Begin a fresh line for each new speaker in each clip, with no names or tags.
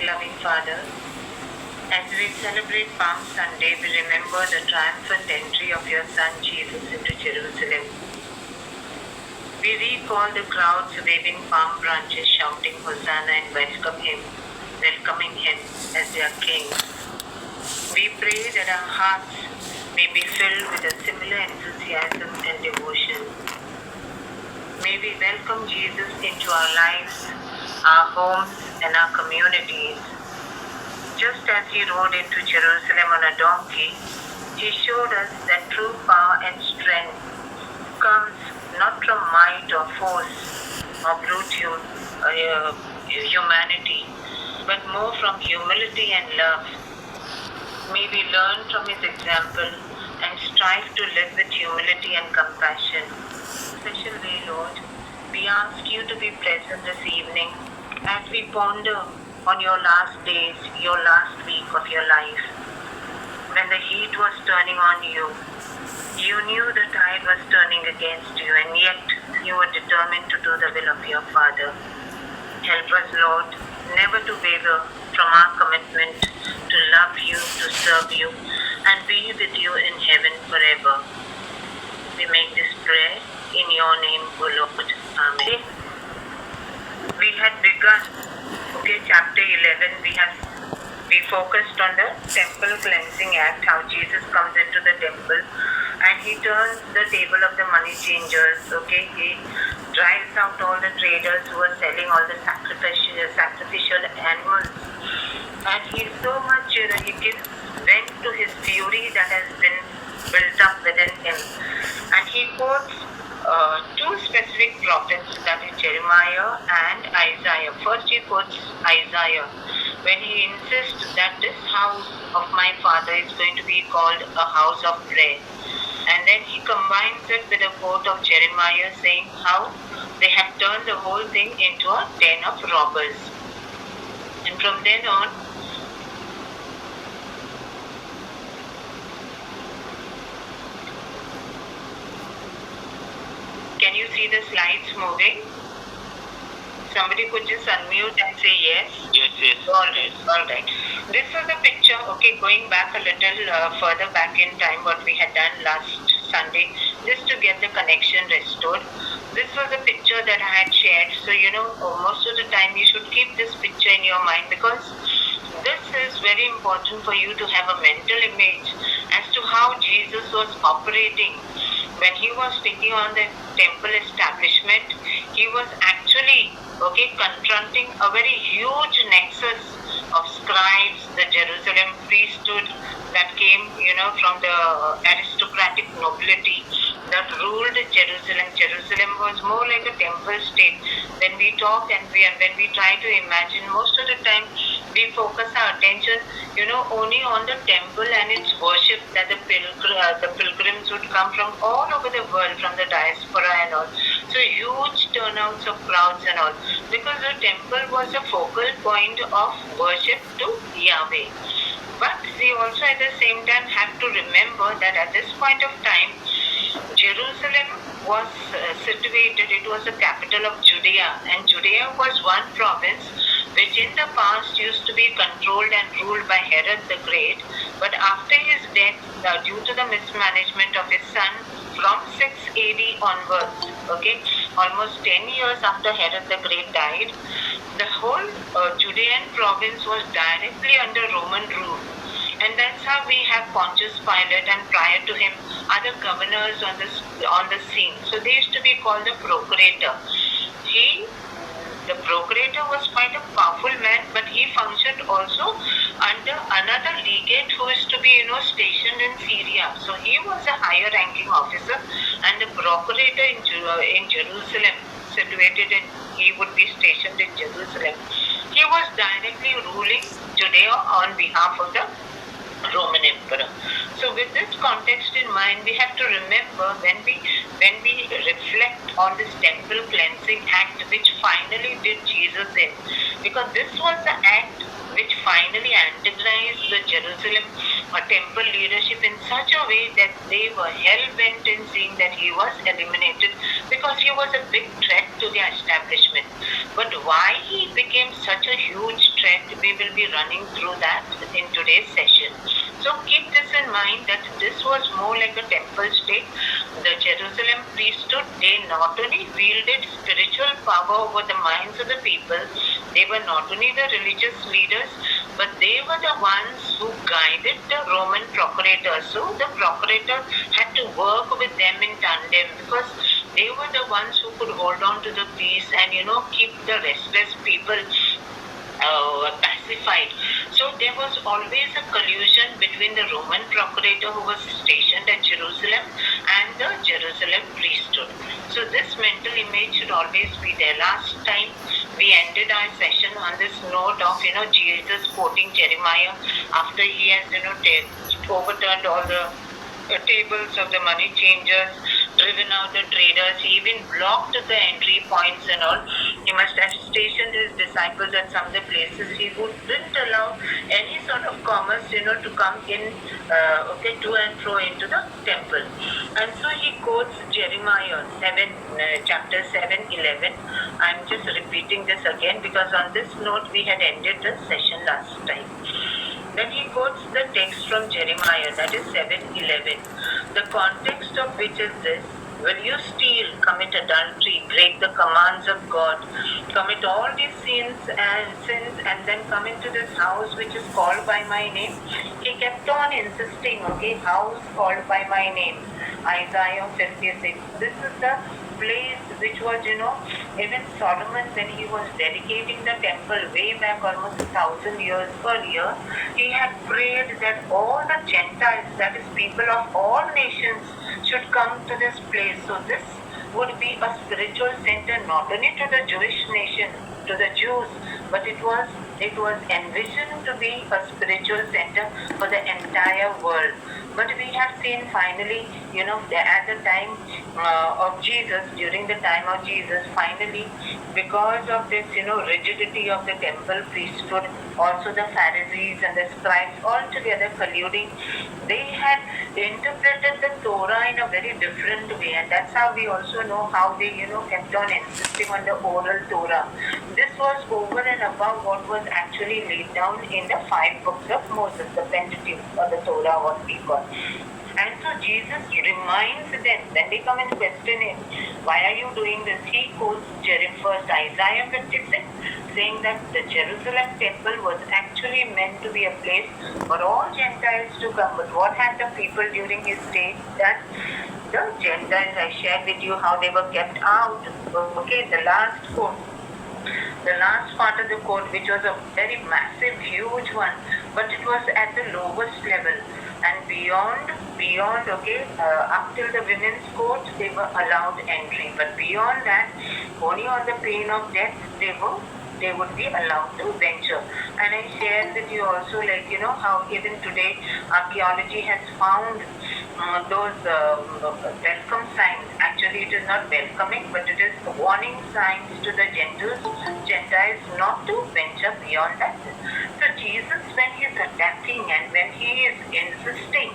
Loving Father, as we celebrate Palm Sunday, we remember the triumphant entry of your Son Jesus into Jerusalem. We recall the crowds waving palm branches, shouting Hosanna and welcoming him as their King. We pray that our hearts may be filled with a similar enthusiasm and devotion. May we welcome Jesus into our lives, our homes, and our communities. Just as he rode into Jerusalem on a donkey, he showed us that true power and strength comes not from might or force or brute humanity, but more from humility and love. May we learn from his example and strive to live with humility and compassion. Special way, Lord, we ask you to be present this evening as we ponder on your last days, your last week of your life. When the heat was turning on you, you knew the tide was turning against you, and yet you were determined to do the will of your Father. Help us, Lord, never to waver from our commitment to love you, to serve you, and be with you in heaven forever. We make this prayer in your name, O Lord. Amen. We had begun, chapter 11, we focused on the temple cleansing act, how Jesus comes into the temple and he turns the table of the money changers, he drives out all the traders who are selling all the sacrificial animals, and he so much, he gives vent to his fury that has been built up within him, and he quotes two specific prophets, that is Jeremiah and Isaiah. First he quotes Isaiah when he insists that this house of my Father is going to be called a house of prayer, and then he combines it with a quote of Jeremiah saying how they have turned the whole thing into a den of robbers. And from then on, can you see the slides moving? Somebody could just unmute and say yes.
Yes.
All right. This was a picture, going back a little further back in time, what we had done last Sunday, just to get the connection restored. This was a picture that I had shared. So, most of the time you should keep this picture in your mind, because this is very important for you to have a mental image as to how Jesus was operating. When he was taking on the temple establishment, he was actually, confronting a very huge nexus of scribes, the Jerusalem priesthood that came, from the aristocratic nobility that ruled Jerusalem. Jerusalem was more like a temple state. When we talk and when we try to imagine, most of the time we focus our attention, only on the temple and its worship, that the pilgrims would come from all over the world, from the diaspora and all. So huge turnouts of crowds and all, because the temple was a focal point of worship to Yahweh. But we also at the same time have to remember that at this point of time, Jerusalem was situated, it was the capital of Judea, and Judea was one province which in the past used to be controlled and ruled by Herod the Great. But after his death, due to the mismanagement of his son, from 6 AD onwards, almost 10 years after Herod the Great died, the whole Judean province was directly under Roman rule. And that's how we have Pontius Pilate, and prior to him, other governors on the scene. So they used to be called the procurator. The procurator was quite a powerful man, but he functioned also under another legate who is to be, stationed in Syria. So he was a higher ranking officer, and the procurator in Jerusalem, he would be stationed in Jerusalem. He was directly ruling Judea on behalf of the Roman Emperor. So with this context in mind, we have to remember when we reflect on this temple cleansing act which finally did Jesus in, because this was the act which finally antagonized the Jerusalem temple leadership in such a way that they were hell-bent in seeing that he was eliminated, because he was a big threat to the establishment. But why he became such a huge threat we will be running through that in today's session. So keep this in mind that this was more like a temple state. The Jerusalem priesthood, they not only wielded spiritual power over the minds of the people, they were not only the religious leaders, but they were the ones who guided the Roman procurator. So the procurator had to work with them in tandem, because they were the ones who could hold on to the peace and keep the restless people pacified. So there was always a collusion between the Roman procurator who was stationed at Jerusalem and the Jerusalem priesthood. So this mental image should always be there. Last time we ended our session on this note of Jesus quoting Jeremiah after he has overturned all the tables of the money changers, driven out the traders. He even blocked the entry points and all. He must have stationed his disciples at some of the places. He wouldn't allow any sort of commerce, to come in, to and fro into the temple. And so he quotes Jeremiah chapter 7:11. I'm just repeating this again because on this note we had ended the session last time. Then he quotes the text from Jeremiah, that is 7:11. The context of which is this: will you steal, commit adultery, break the commands of God, commit all these sins, and then come into this house which is called by my name? He kept on insisting, house called by my name. Isaiah 56. This is the place which was, even Solomon, when he was dedicating the temple way back almost 1,000 years earlier, he had prayed that all the Gentiles, that is people of all nations, should come to this place. So this would be a spiritual center not only to the Jewish nation, to the Jews, but it was envisioned to be a spiritual center for the entire world. But we have seen finally, at the time of Jesus, during the time of Jesus, finally, because of this, rigidity of the temple priesthood, also the Pharisees and the scribes all together colluding, they had interpreted the Torah in a very different way. And that's how we also know how they, kept on insisting on the oral Torah. This was over and above what was actually laid down in the 5 books of Moses, the Pentateuch, or the Torah, what we call. And so Jesus reminds them, when they come and question him, why are you doing this? He quotes first Isaiah 56, saying that the Jerusalem temple was actually meant to be a place for all Gentiles to come. But what had the people during his stay done? The Gentiles, I shared with you how they were kept out. The last quote. The last part of the quote, which was a very massive, huge one, but it was at the lowest level. And beyond, up till the women's court, they were allowed entry. But beyond that, only on the pain of death, they would be allowed to venture. And I shared with you also, how even today archaeology has found those welcome signs. Actually, it is not welcoming, but it is warning signs to the Gentiles not to venture beyond that. So Jesus, when he is attacking and when he is insisting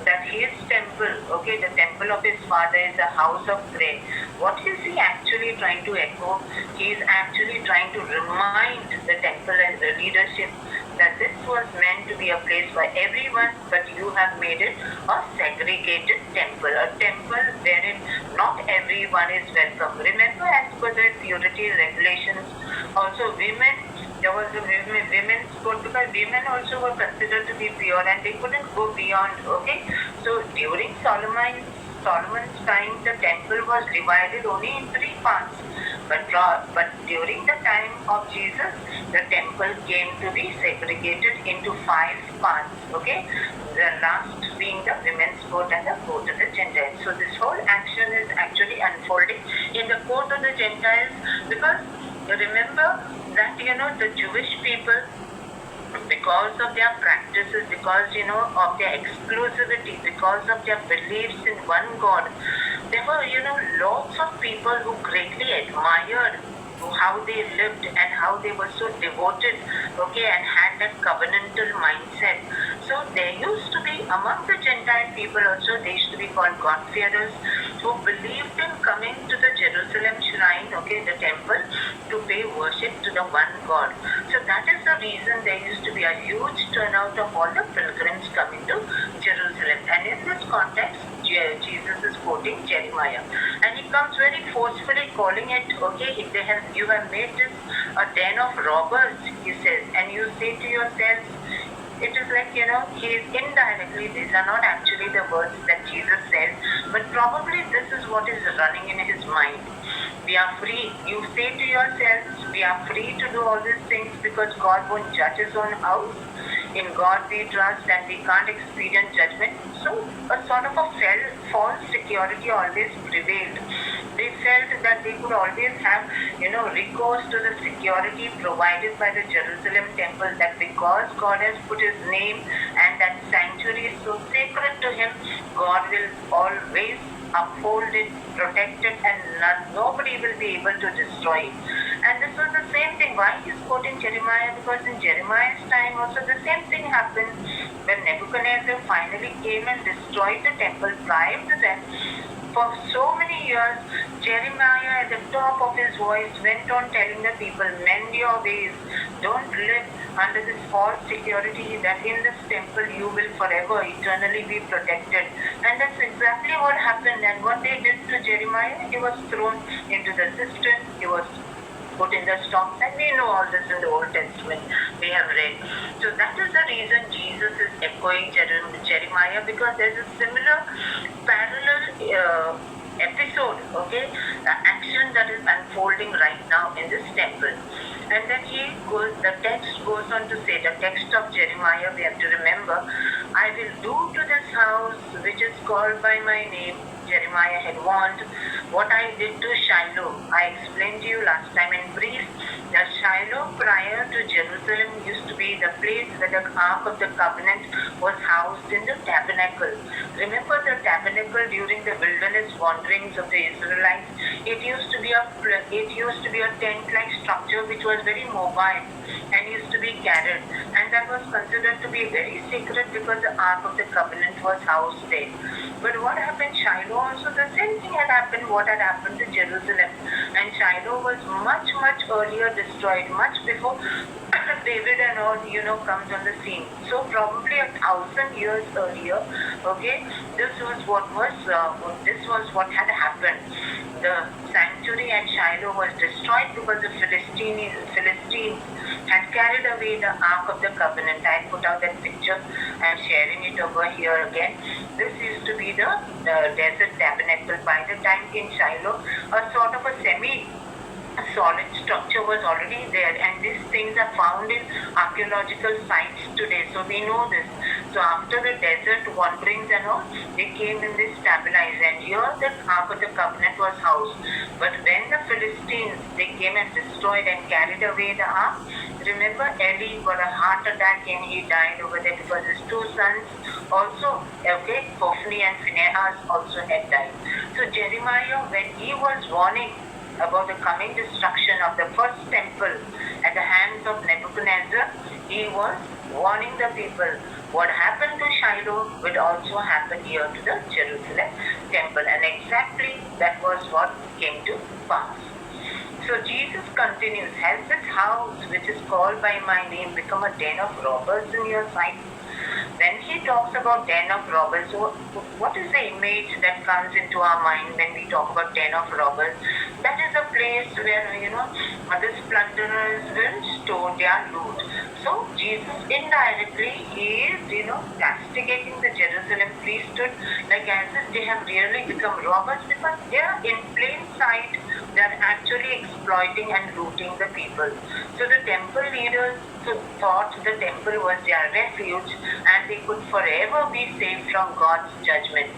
that his temple, the temple of his father is a house of prayer, what is he actually trying to echo? He is actually trying to remind the temple and the leadership that this was meant to be a place for everyone, but you have made it a segregated temple, a temple wherein not everyone is welcome. Remember, as per the purity regulations, also there was a women's code, because women also were considered to be pure and they couldn't go beyond. So during Solomon's time, the temple was divided only in 3 parts. But during the time of Jesus, the temple came to be segregated into 5 parts. The last being the women's court and the court of the Gentiles. So this whole action is actually unfolding in the court of the Gentiles, because remember that the Jewish people, because of their practices, because of their exclusivity, because of their beliefs in one God, there were lots of people who greatly admired how they lived and how they were so devoted, and had that covenantal mindset. So there used to be among the Gentile people also, they used to be called God-fearers, who believed in coming to the Jerusalem shrine, the temple, to pay worship to the one God. So that is the reason there used to be a huge turnout of all the pilgrims coming to Jerusalem. And in this context, Jesus is quoting Jeremiah, and he comes very forcefully calling it, okay, you have made this a den of robbers, he says, and you say to yourselves, it is like, he is indirectly, these are not actually the words that Jesus said, but probably this is what is running in his mind. We are free. You say to yourselves, we are free to do all these things because God won't judge his own house. In God we trust and we can't experience judgment. So a sort of a false security always prevailed. They felt that they could always have, recourse to the security provided by the Jerusalem temple, that because God has put his name and that sanctuary is so sacred to him, God will always uphold it, protect it, and nobody will be able to destroy it. And this was the same thing. Why he's quoting Jeremiah? Because in Jeremiah's time also the same thing happened. When Nebuchadnezzar finally came and destroyed the temple, prior to that, for so many years, Jeremiah at the top of his voice went on telling the people, mend your ways, don't live under this false security that in this temple you will forever, eternally be protected. And that's exactly what happened. And what they did to Jeremiah, he was thrown into the cistern, he was put in the stocks, and we know all this in the Old Testament, we have read. So that is the reason Jesus is echoing Jeremiah, because there's a similar parallel episode, action that is unfolding right now in this temple. And then the text goes on to say, the text of Jeremiah, we have to remember, I will do to this house which is called by my name. Jeremiah had warned what I did to Shiloh. I explained to you last time in brief that Shiloh prior to Jerusalem used to be the place where the Ark of the Covenant was housed in the tabernacle. Remember the tabernacle during the wilderness wanderings of the Israelites? It used to be a tent-like structure which was very mobile and used to be carried, and that was considered to be very sacred because the Ark of the Covenant was housed there. But what happened? Shiloh also, the same thing had happened, what had happened to Jerusalem. And Shiloh was much, much earlier destroyed, much before David and all, comes on the scene. So probably 1,000 years earlier, this was what had happened. The sanctuary at Shiloh was destroyed because the Philistines had carried away the Ark of the Covenant. I put out that picture. I am sharing it over here again. This used to be the desert tabernacle. By the time in Shiloh, a sort of a solid structure was already there, and these things are found in archaeological sites today, so we know this. So after the desert wanderings and all, they came and they stabilized, and here the Ark of the Covenant was housed. But when the Philistines, they came and destroyed and carried away the Ark, remember Eli got a heart attack and he died over there because his two sons also, Hophni and Phinehas also had died. So Jeremiah, when he was warning about the coming destruction of the first temple at the hands of Nebuchadnezzar, he was warning the people. What happened to Shiloh would also happen here to the Jerusalem temple, and exactly that was what came to pass. So Jesus continues, has this house which is called by my name become a den of robbers in your sight? When he talks about den of robbers, so what is the image that comes into our mind when we talk about den of robbers? That is a place where, the plunderers will store their loot. So Jesus indirectly, he is, castigating the Jerusalem priesthood, like as if they have really become robbers, because they are in plain sight, they are actually exploiting and looting the people. So the temple leaders thought the temple was their refuge and they could forever be saved from God's judgment.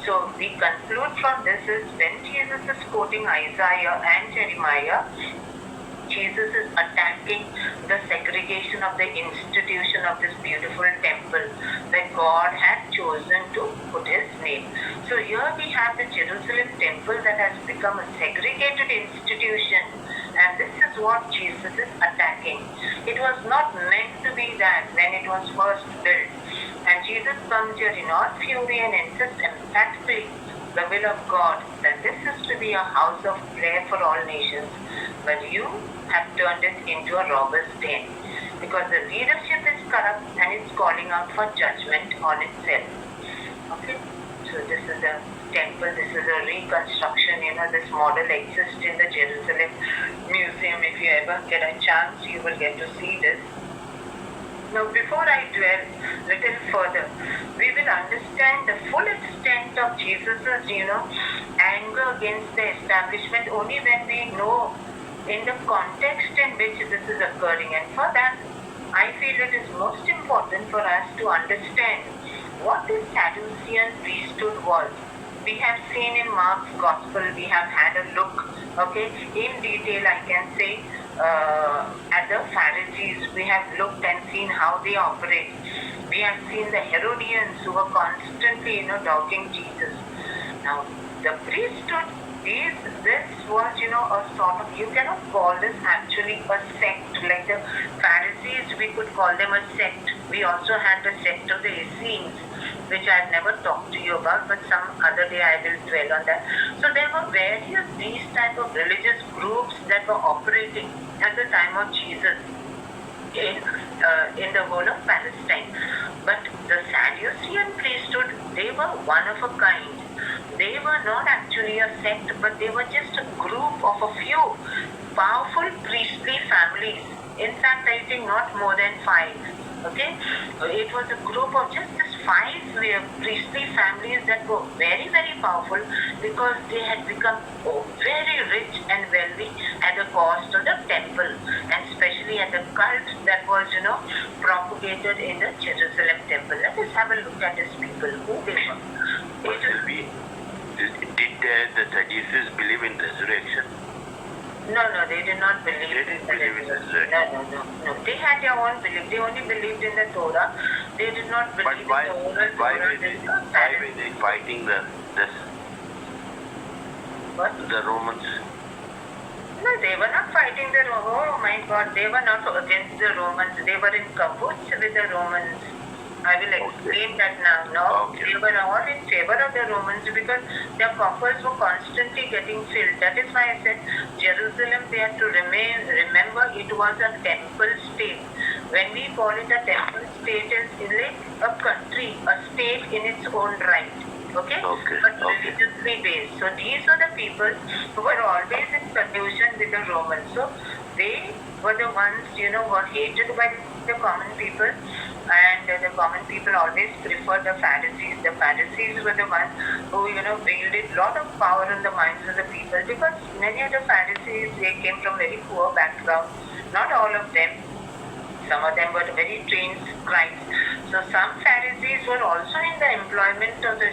So we conclude from this is when Jesus is quoting Isaiah and Jeremiah, Jesus is attacking the segregation of the institution of this beautiful temple that God had chosen to put his name. So here we have the Jerusalem temple that has become a segregated institution, and this is what Jesus is attacking. It was not meant to be that when it was first built. And Jesus comes here in all fury and insists emphatically the will of God, that this is to be a house of prayer for all nations, but you have turned it into a robber's den. because the leadership is corrupt and it's calling out for judgment on itself. Okay, so this is a temple, this is a reconstruction, this model exists in the Jerusalem Museum. If you ever get a chance, you will get to see this. Now, before I dwell little further, we will understand the full extent of Jesus's, anger against the establishment only when we know in the context in which this is occurring. And for that, I feel it is most important for us to understand what this Sadducean priesthood was. We have seen in Mark's Gospel, we have had a look, in detail, I can say, at the Pharisees. We have looked and seen how they operate. We have seen the Herodians who were constantly, doubting Jesus. Now, the priesthood this was, a sort of, you cannot call this actually a sect. Like the Pharisees, we could call them a sect. We also had the sect of the Essenes, which I've never talked to you about, but some other day I will dwell on that. So there were various these type of religious groups that were operating at the time of Jesus in the whole of Palestine. But the Sadducean priesthood, they were one of a kind. They were not actually a sect, but they were just a group of a few powerful priestly families. In fact, I think not more than 5. Okay, it was a group of just 5 priestly families that were very, very powerful because they had become very rich and wealthy at the cost of the temple, and especially at the cult that was, propagated in the Jerusalem temple. Let us have a look at these people, who they were.
Did the Sadducees believe in resurrection?
No, they did not believe.
They didn't believe in resurrection.
No. They had their own belief. They only believed in the Torah. They did not believe in the oral Torah.
Why were they fighting the Romans?
No, they were not fighting the Romans. Oh my God, they were not against the Romans. They were in cahoots with the Romans. I will explain that now. No, they were all in favor of the Romans because their coffers were constantly getting filled. That is why I said Jerusalem, they had to remember it was a temple state. When we call it a temple state, it's like a country, a state in its own right. Okay? But religiously based. So these were the people who were always in collusion with the Romans. So they were the ones, were hated by the common people. And the common people always preferred the Pharisees. The Pharisees were the ones who, wielded a lot of power in the minds of the people, because many of the Pharisees, they came from very poor backgrounds. Not all of them. Some of them were very trained scribes. So some Pharisees were also in the employment of the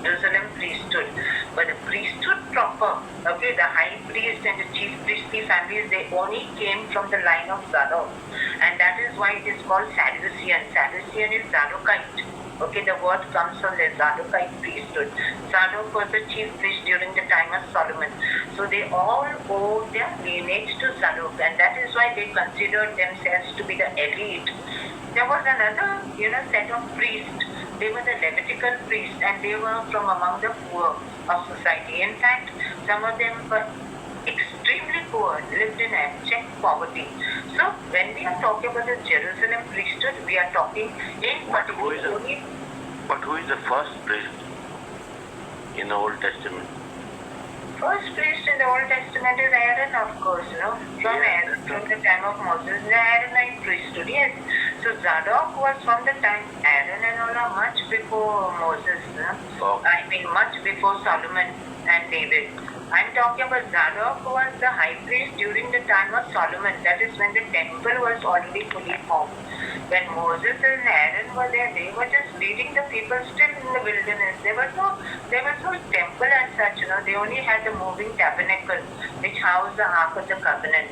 Jerusalem priesthood. But the priesthood proper, the high priest and the chief priestly families, they only came from the line of Zadok. And that is why it is called Sadducean. Sadducean is Zadokite. The word comes from the Zadokite priesthood. Zadok was the chief priest during the time of Solomon. So they all owe their lineage to Zadok, and that is why they considered themselves to be the elite. There was another, set of priests. They were the Levitical priests, and they were from among the poor of society. In fact, some of them were extremely poor, lived in abject poverty. So when we are talking about the Jerusalem priesthood, we are talking in particular.
But who is the first priest in the Old Testament?
First priest in the Old Testament is Aaron, of course, from the time of Moses, the Aaronite priesthood, yes. So Zadok was from the time Aaron and all are much before Moses, I mean much before Solomon and David. I'm talking about Zadok, who was the high priest during the time of Solomon. That is when the temple was already fully formed. When Moses and Aaron were there, they were just leading the people still in the wilderness. There was no temple as such, They only had the moving tabernacle, which housed the Ark of the Covenant.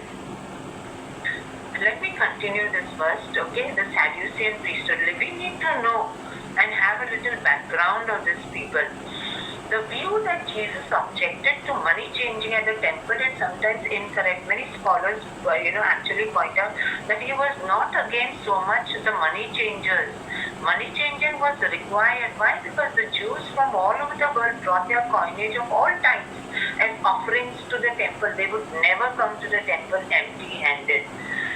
Let me continue this first, The Sadducean priesthood. We need to know and have a little background of these people. The view that Jesus objected to money changing at the temple is sometimes incorrect. Many scholars, actually point out that he was not against so much the money changers. Money changing was required. Why? Because the Jews from all over the world brought their coinage of all types as offerings to the temple. They would never come to the temple empty-handed.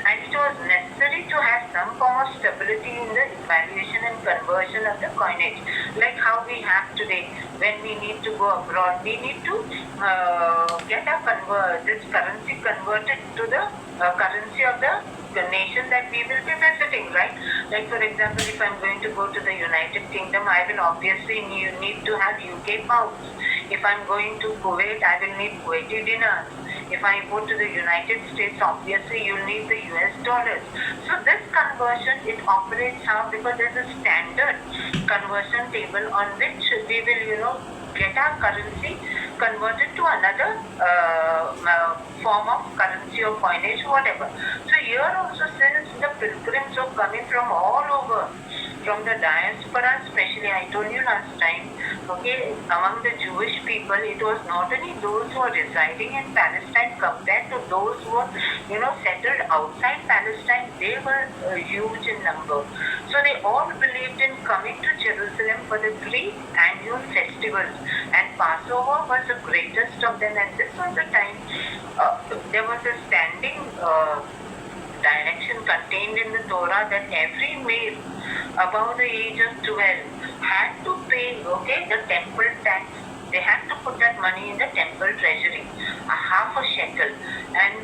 And it was necessary to some form of stability in the evaluation and conversion of the coinage. Like how we have today, when we need to go abroad, we need to get this currency converted to the currency of the nation that we will be visiting, right? Like for example, if I'm going to go to the United Kingdom, I will obviously need to have UK pounds. If I'm going to Kuwait, I will need Kuwaiti dinars. If I go to the United States, obviously you'll need the US dollars. So this conversion, it operates how? Because there's a standard conversion table on which we will, get our currency converted to another form of currency or coinage, whatever. So here also, since the pilgrims are coming from all over, from the diaspora, especially, I told you last time, okay, among the Jewish people, it was not only those who are residing in Palestine compared to those who were, settled outside Palestine, they were huge in number. So they all believed in coming to Jerusalem for the 3 annual festivals, and Passover was the greatest of them. And this was the time there was a standing direction contained in the Torah that every male above the age of 12 had to pay, the temple tax. They had to put that money in the temple treasury, a half a shekel. And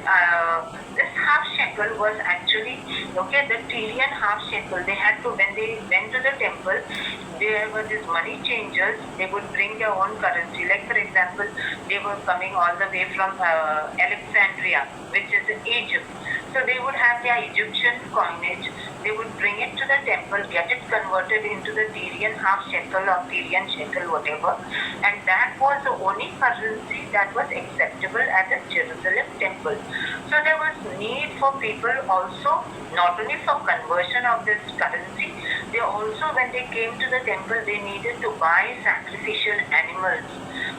this half shekel was actually, the Tyrian half shekel. They had to, when they went to the temple, there were these money changers. They would bring their own currency. Like for example, they were coming all the way from Alexandria, which is in Egypt. So they would have their Egyptian coinage. They would bring it to the temple, get it converted into the Tyrian half shekel or Tyrian shekel, whatever. And that was the only currency that was acceptable at the Jerusalem temple. So there was need for people also, not only for conversion of this currency, they also, when they came to the temple, they needed to buy sacrificial animals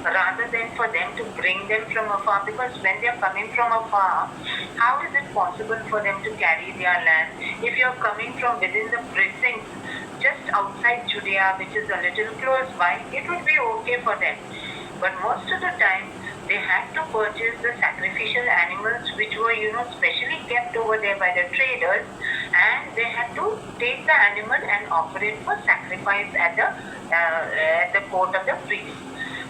rather than for them to bring them from afar, because when they are coming from afar, how is it possible for them to carry their land? If you are coming from within the precincts, just outside Judea, which is a little close by, it would be okay for them. But most of the time, they had to purchase the sacrificial animals, which were, specially kept over there by the traders, and they had to take the animal and offer it for sacrifice at the court of the priest.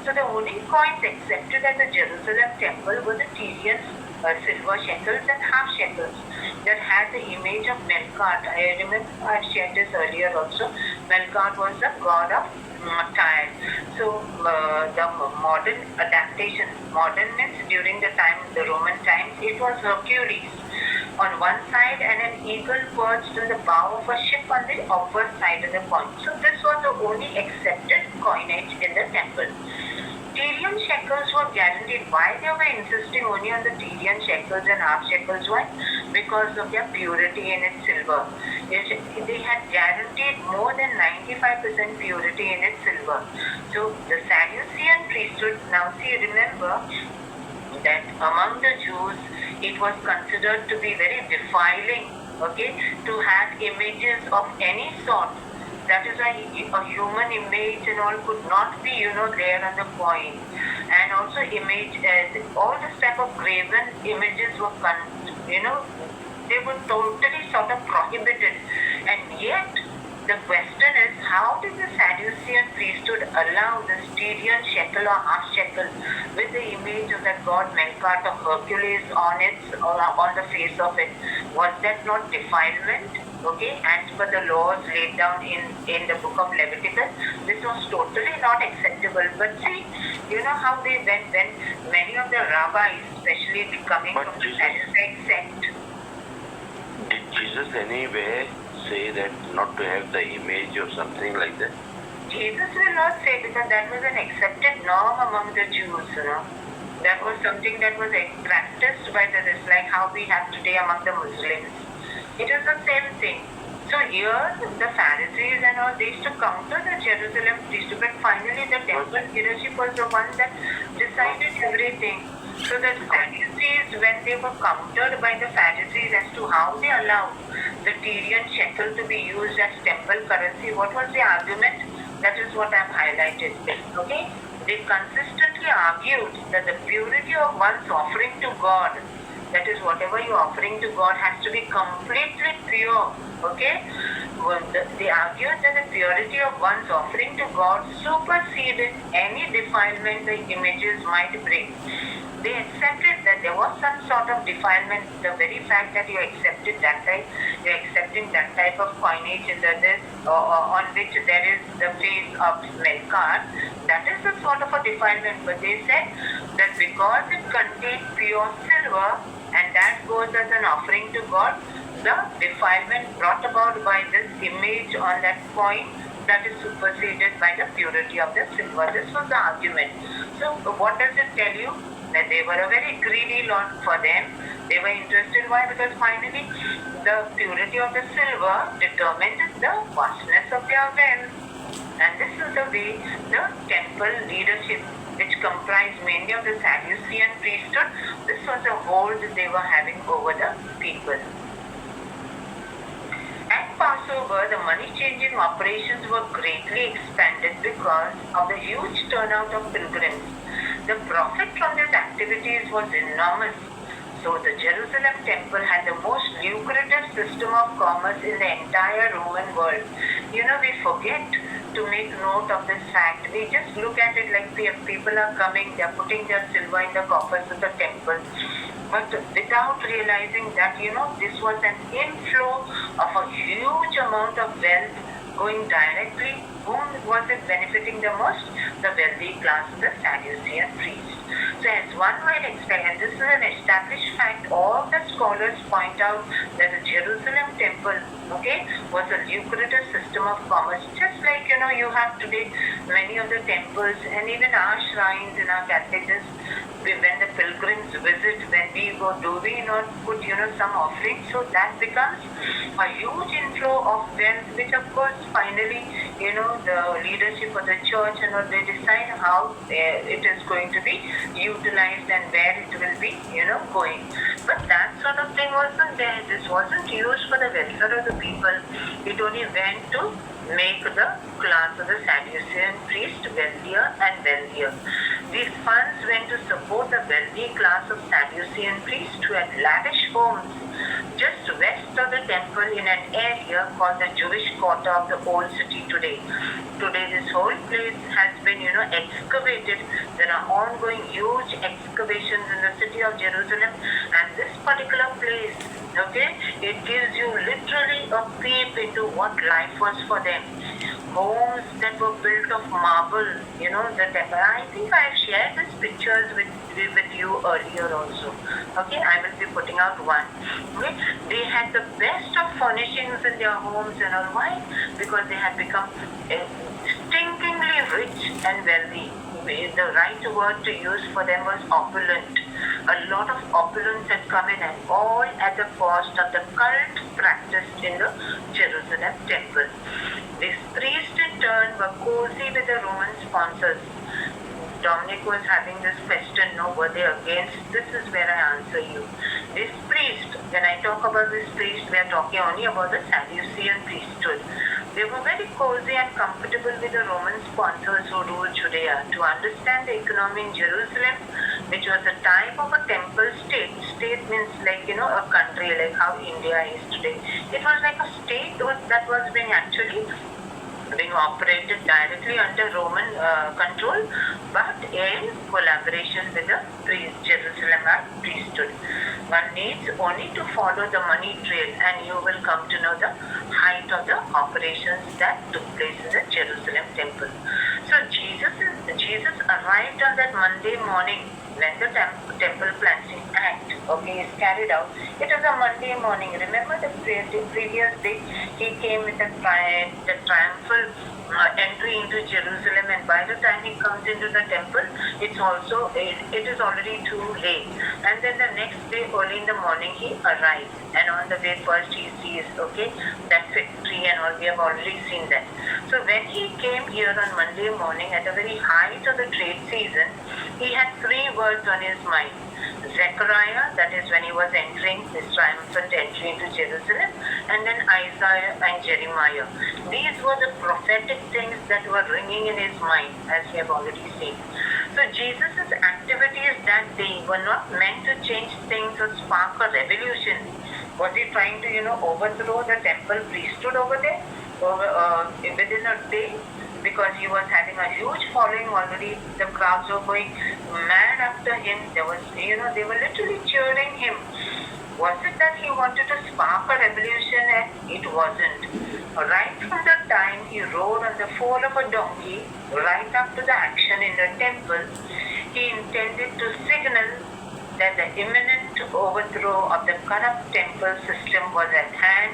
So the only coins accepted at the Jerusalem temple were the Tyrian silver shekels and half shekels that had the image of Melkart. I remember I've shared this earlier also. Melkart was the god of Tyre. So the modern adaptation, modern means during the time, the Roman times, it was Hercules on one side and an eagle perched on the bow of a ship on the upper side of the point. So this was the only accepted coinage in the temple. Tyrian shekels were guaranteed. Why they were insisting only on the Tyrian shekels and half shekels? Why? Because of their purity in its silver. They had guaranteed more than 95% purity in its silver. So the Sadducean priesthood, now see, remember that among the Jews, it was considered to be very defiling, to have images of any sort. That is why a human image and all could not be, there on the coin. And also all this type of graven images were, they were totally sort of prohibited. And yet, the question is, how did the Sadducean priesthood allow the Tyrian shekel or half shekel with the image of that god Melkart of Hercules on the face of it? Was that not defilement? As per the laws laid down in the book of Leviticus, this was totally not acceptable. But see, how they went when many of the rabbis, especially coming from the Sadduceic sect.
Did Jesus anywhere say that not to have the image or something like that?
Jesus will not say, because that was an accepted norm among the Jews, That was something that was practiced by like how we have today among the Muslims. It is the same thing. So here, the Pharisees and all, they used to counter the Jerusalem priesthood, but finally the temple leadership was the one that decided everything. So the Sadducees, when they were countered by the Pharisees as to how they allowed the Tyrian shekel to be used as temple currency, what was the argument? That is what I have highlighted. They consistently argued that the purity of one's offering to God That is, whatever you're offering to God has to be completely pure. Okay? They argued that the purity of one's offering to God superseded any defilement the images might bring. They accepted that there was some sort of defilement. The very fact that you accepted that type, you're accepting that type of coinage in this, on which there is the face of Melkart, that is a sort of a defilement. But they said that because it contained pure silver and that goes as an offering to God, the defilement brought about by this image on that coin, that is superseded by the purity of the silver. This was the argument. So what does it tell you? That they were a very greedy lot for them. They were interested. Why? Because finally the purity of the silver determined the vastness of their wealth. And this is the way the temple leadership, which comprised mainly of the Sadducean priesthood, this was the hold they were having over the people. At Passover, the money-changing operations were greatly expanded because of the huge turnout of pilgrims. The profit from these activities was enormous. So the Jerusalem temple had the most lucrative system of commerce in the entire Roman world. We forget to make note of this fact. We just look at it like people are coming, they are putting their silver in the coffers of the temple. But without realizing that, this was an inflow of a huge amount of wealth going directly. Whom was it benefiting the most? The wealthy class, the Sadducean priests. So as one might expect, and this is an established fact, all the scholars point out that the Jerusalem temple, was a lucrative system of commerce. Just like, you have today many of the temples and even our shrines in our cathedrals, when the pilgrims visit, when we go, do we not put, some offerings? So that becomes a huge inflow of wealth, which of course finally, the leadership of the church, they decide how it is going to be utilized and where it will be, going. But that sort of thing wasn't there. This wasn't used for the welfare of the people. It only went to make the class of the Sadducean priest wealthier and wealthier. These funds went to support the wealthy class of Sadducean priests who had lavish homes just west of the temple in an area called the Jewish quarter of the old city today. Today this whole place has been, excavated. There are ongoing huge excavations in the city of Jerusalem, and this particular place, it gives you literally a peep into what life was for them. Homes that were built of marble, the temple. I think I have shared these pictures with you earlier also. I will be putting out one. They had the best of furnishings in their homes and all. Why? Because they had become stinkingly rich and wealthy. The right word to use for them was opulent. A lot of opulence had come in, and all at the cost of the cult practiced in the Jerusalem temple. These priests in turn were cozy with the Roman sponsors. Dominic was having this question, were they against? This is where I answer you. This priest, when I talk about this priest, we are talking only about the Sadducean priesthood. They were very cozy and comfortable with the Roman sponsors who ruled Judea. To understand the economy in Jerusalem, which was a type of a temple state. State means like, a country, like how India is today. It was like a state that was being operated directly under Roman control, but in collaboration with the Jerusalem priesthood. One needs only to follow the money trail, and you will come to know the height of the operations that took place in the Jerusalem temple. So Jesus arrived on that Monday morning when the temple cleansing act is carried out. It was a Monday morning. Remember the previous day he came with the triumphal entry into Jerusalem, and by the time he comes into the temple, it is already too late. And then the next day, early in the morning, he arrives, and on the way first he sees that fig tree and all. We have already seen that. So when he came here on Monday morning at the very height of the trade season, he had 3 words on his mind. Zechariah, that is when he was entering his triumphant entry into Jerusalem, and then Isaiah and Jeremiah. These were the prophetic things that were ringing in his mind, as we have already seen. So Jesus' activities that day were not meant to change things or spark a revolution. Was he trying to, overthrow the temple priesthood over there within a day? Because he was having a huge following already. The crowds were going mad after him. There was, they were literally cheering him. Was it that he wanted to spark a revolution? It wasn't. Right from the time he rode on the foal of a donkey, right after the action in the temple, he intended to signal that the imminent overthrow of the corrupt temple system was at hand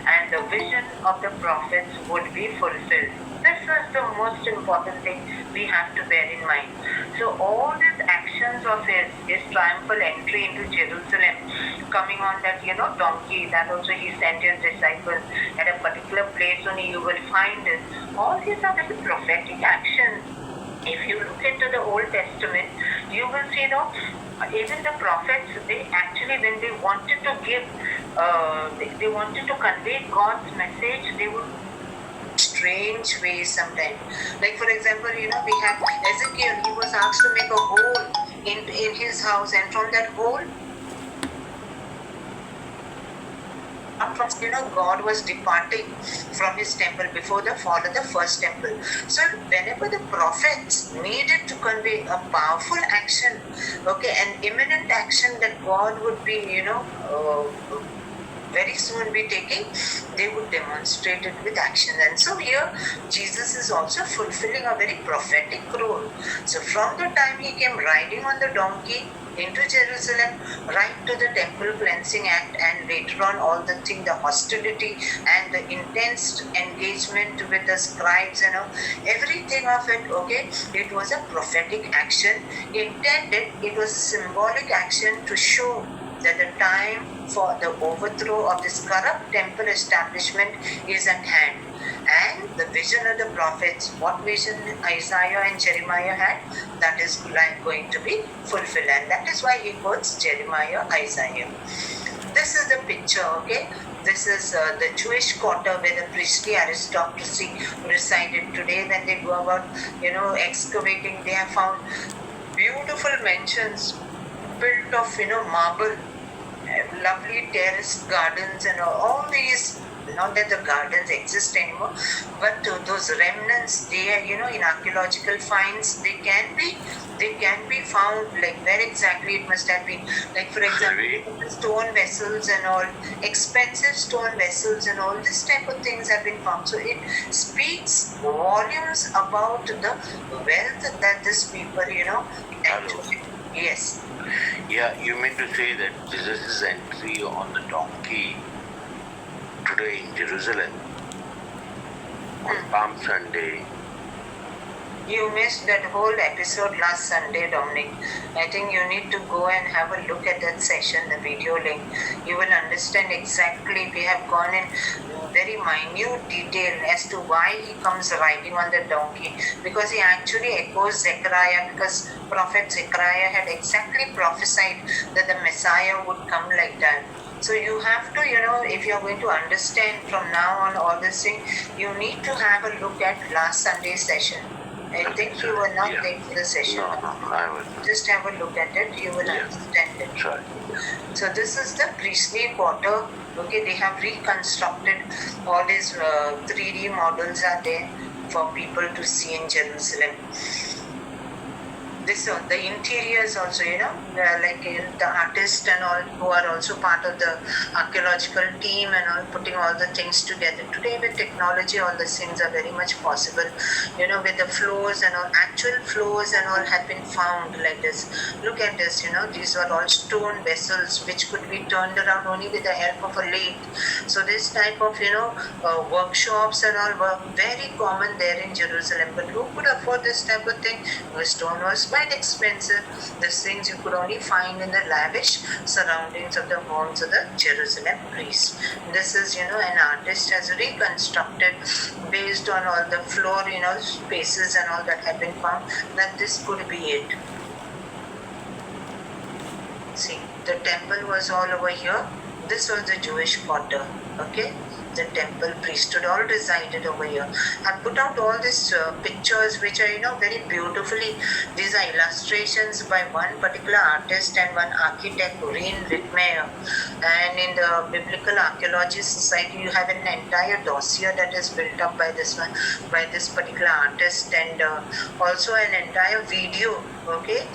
and the vision of the prophets would be fulfilled. This is the most important thing we have to bear in mind. So all these actions of his triumphal entry into Jerusalem, coming on that, donkey, that also he sent his disciples at a particular place only you will find it. All these are very prophetic actions. If you look into the Old Testament, you will see that even the prophets, they actually, when they wanted to give, they wanted to convey God's message, they would strange ways sometimes. Like for example, we have Ezekiel, he was asked to make a hole in his house, and from that hole, God was departing from his temple before the fall of the first temple. So whenever the prophets needed to convey a powerful action, an imminent action that God would be, very soon be taking, they would demonstrate it with action. And so here, Jesus is also fulfilling a very prophetic role. So from the time he came riding on the donkey into Jerusalem, right to the temple cleansing act, and later on all the thing, the hostility and the intense engagement with the scribes, everything of it, it was a prophetic action intended, it was a symbolic action to show that the time for the overthrow of this corrupt temple establishment is at hand. And the vision of the prophets, what vision Isaiah and Jeremiah had, that is going to be fulfilled. And that is why he quotes Jeremiah, Isaiah. This is the picture, This is the Jewish quarter where the priestly aristocracy resided. Today when they go about, excavating, they have found beautiful mansions built of, marble, lovely terraced gardens and all these. Not that the gardens exist anymore, but those remnants, they are, in archaeological finds, they can be found, like where exactly it must have been. Like for example, stone vessels and all, expensive stone vessels and all this type of things have been found. So it speaks volumes about the wealth that this people, actually. Yes.
Yeah, you mean to say that Jesus' entry on the donkey today in Jerusalem on Palm Sunday.
You missed that whole episode last Sunday, Dominic. I think you need to go and have a look at that session, the video link. You will understand exactly. We have gone in very minute detail as to why he comes riding on the donkey. Because he actually echoes Zechariah, because Prophet Zechariah had exactly prophesied that the Messiah would come like that. So you have to, if you're going to understand from now on all this thing, you need to have a look at last Sunday's session. I think you were not there for the session.
No, I wasn't.
Just have a look at it, you will understand it.
Sure.
So this is the priestly quarter. They have reconstructed all these 3D models are there for people to see in Jerusalem. The interiors also, like the artists and all who are also part of the archaeological team and all, putting all the things together. Today with technology, all the things are very much possible. With the floors and all, actual floors and all have been found like this. Look at this, these are all stone vessels which could be turned around only with the help of a lathe. So this type of, workshops and all were very common there in Jerusalem. But who could afford this type of thing? The stone was quite expensive. These things you could only find in the lavish surroundings of the homes of the Jerusalem priests. This is, an artist has reconstructed based on all the floor, spaces and all that have been found, that this could be it. See, the temple was all over here. This was the Jewish quarter, okay? The temple priesthood all resided over here. I put out all these pictures which are, very beautifully. These are illustrations by one particular artist and one architect, Reen Rittmeyer. And in the Biblical Archaeology Society, you have an entire dossier that is built up by this one, by this particular artist, and also an entire video, okay?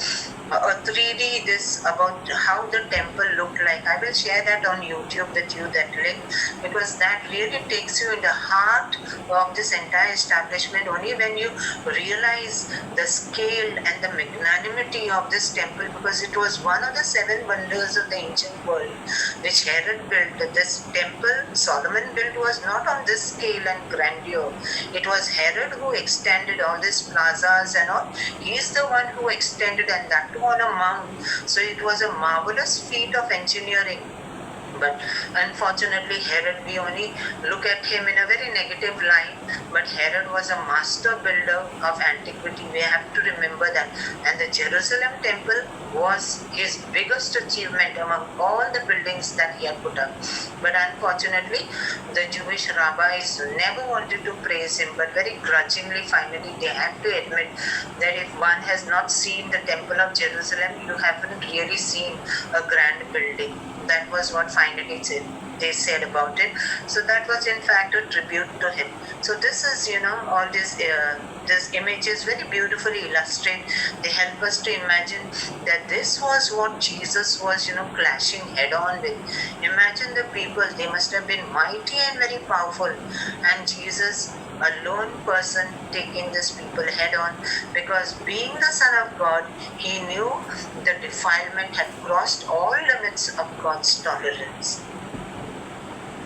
A 3D this about how the temple looked like. I will share that on YouTube with you, that link, because that really takes you in the heart of this entire establishment. Only when you realize the scale and the magnanimity of this temple, because it was one of the 7 wonders of the ancient world which Herod built. This temple Solomon built was not on this scale and grandeur. It was Herod who extended all these plazas and all. He is the one who extended, and that too on a mount. So it was a marvelous feat of engineering. But unfortunately, Herod, we only look at him in a very negative light. But Herod was a master builder of antiquity. We have to remember that. And the Jerusalem temple was his biggest achievement among all the buildings that he had put up. But unfortunately, the Jewish rabbis never wanted to praise him, but very grudgingly, finally, they had to admit that if one has not seen the Temple of Jerusalem, you haven't really seen a grand building. That was what finally they said about it. So that was in fact a tribute to him. So this is, all these images very beautifully illustrate. They help us to imagine that this was what Jesus was, clashing head on with. Imagine the people, they must have been mighty and very powerful. And Jesus, a lone person, taking these people head on, because being the Son of God, he knew the defilement had crossed all limits of God's tolerance.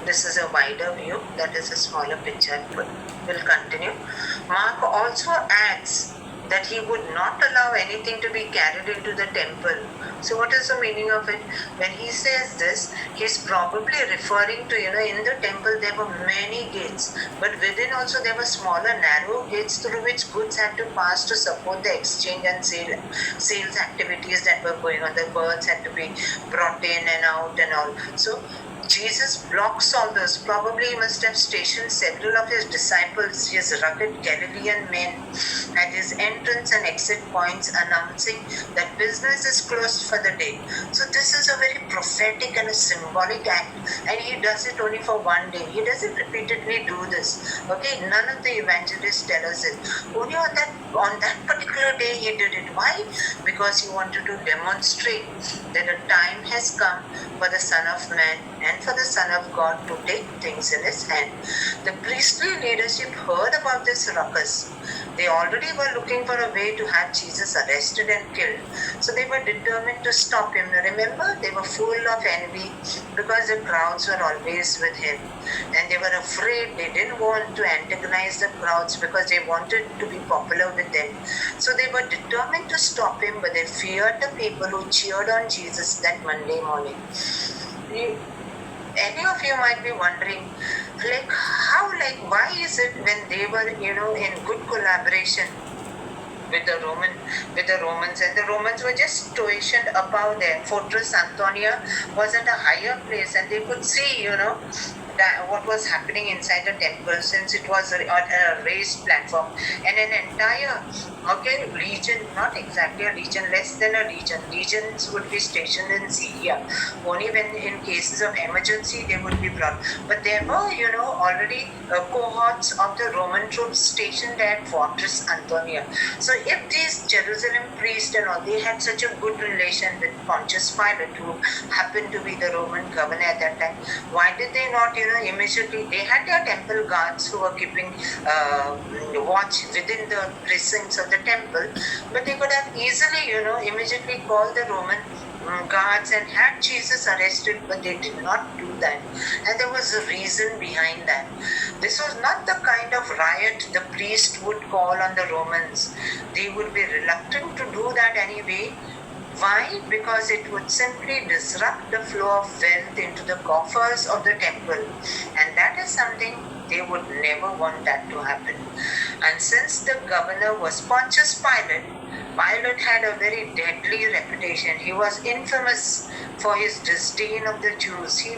This is a wider view, that is a smaller picture. We'll continue. Mark also adds that he would not allow anything to be carried into the temple. So what is the meaning of it? When he says this, he's probably referring to, in the temple there were many gates, but within also there were smaller, narrow gates through which goods had to pass to support the exchange and sales activities that were going on. The birds had to be brought in and out and all. So Jesus blocks all those. Probably he must have stationed several of his disciples, his rugged Galilean men, at his entrance and exit points, announcing that business is closed for the day. So this is a very prophetic and a symbolic act, and he does it only for one day. He doesn't repeatedly do this. Okay, none of the evangelists tell us it. Only on that particular day he did it. Why? Because he wanted to demonstrate that a time has come for the Son of Man and for the Son of God to take things in his hand. The priestly leadership heard about this ruckus. They already were looking for a way to have Jesus arrested and killed. So they were determined to stop him. Remember, they were full of envy because the crowds were always with him. And they were afraid. They didn't want to antagonize the crowds because they wanted to be popular with them. So they were determined to stop him, but they feared the people who cheered on Jesus that Monday morning. Any of you might be wondering, why is it when they were, in good collaboration with the Romans, and the Romans were just stationed above there. Fortress Antonia was at a higher place, and they could see, what was happening inside the temple, since it was on a raised platform, and an entire region, not exactly a region, less than a region. Legions would be stationed in Syria. Only when in cases of emergency they would be brought. But there were, already cohorts of the Roman troops stationed at Fortress Antonia. So if these Jerusalem priests and all, they had such a good relation with Pontius Pilate, who happened to be the Roman governor at that time, why did they not, immediately, they had their temple guards who were keeping watch within the precincts of the temple, but they could have easily, immediately called the Roman guards and had Jesus arrested, but they did not do that. And there was a reason behind that. This was not the kind of riot the priest would call on the Romans. They would be reluctant to do that anyway. Why? Because it would simply disrupt the flow of wealth into the coffers of the temple. And that is something they would never want that to happen. And since the governor was Pontius Pilate, Pilate had a very deadly reputation. He was infamous for his disdain of the Jews. He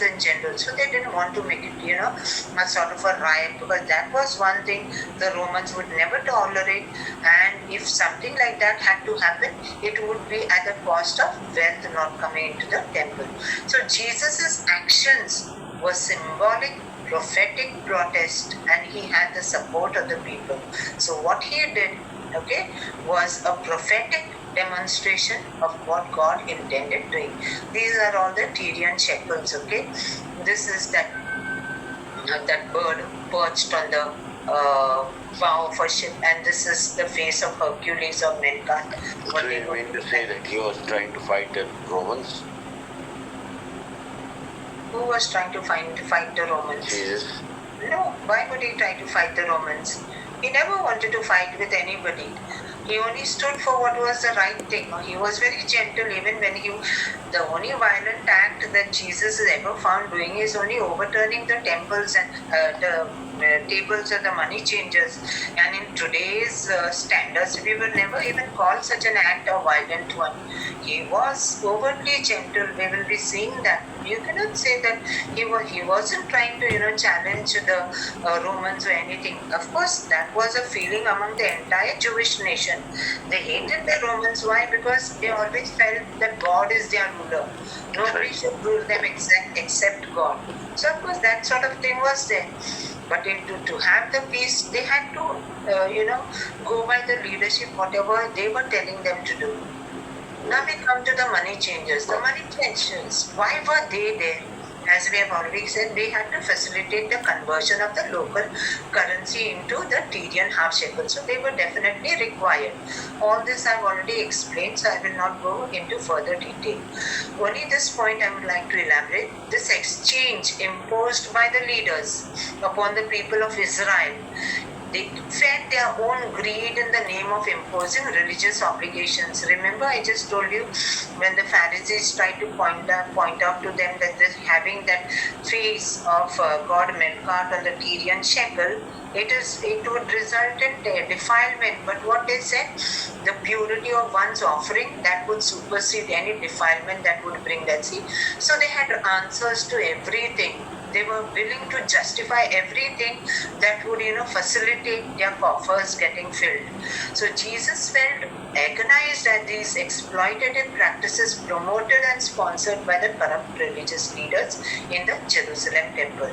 in general, so they didn't want to make it, a sort of a riot, because that was one thing the Romans would never tolerate. And if something like that had to happen, it would be at the cost of wealth not coming into the temple. So Jesus's actions were symbolic, prophetic protest, and he had the support of the people. So what he did, was a prophetic demonstration of what God intended doing. These are all the Tyrian shekels. This is that bird perched on the bow of a ship, and this is the face of Hercules or Melkart.
So you mean to say that he was trying to fight the Romans?
Who was trying to fight the Romans?
Jesus.
No, why would he try to fight the Romans? He never wanted to fight with anybody. He only stood for what was the right thing. He was very gentle, even when the only violent act that Jesus is ever found doing is only overturning the temples and the tables of the money changers. And in today's standards, we will never even call such an act a violent one. He was overtly gentle. We will be seeing that. You cannot say that he wasn't trying to challenge the Romans or anything. Of course, that was a feeling among the entire Jewish nation. They hated the Romans. Why? Because they always felt that God is their ruler. Nobody should rule them except God. So of course that sort of thing was there. But to have the peace, they had to go by the leadership, whatever they were telling them to do. Now we come to the money changers. The money changers, why were they there? As we have already said, they had to facilitate the conversion of the local currency into the Tyrian half shekel. So they were definitely required. All this I've already explained, so I will not go into further detail. Only this point I would like to elaborate. This exchange imposed by the leaders upon the people of Israel, they fed their own greed in the name of imposing religious obligations. Remember, I just told you when the Pharisees tried to point out to them that having that face of God Melkart on the Tyrian shekel, it would result in defilement. But what they said, the purity of one's offering, that would supersede any defilement that would bring that. See, so they had answers to everything. They were willing to justify everything that would, facilitate their coffers getting filled. So Jesus felt agonized at these exploitative practices promoted and sponsored by the corrupt religious leaders in the Jerusalem temple.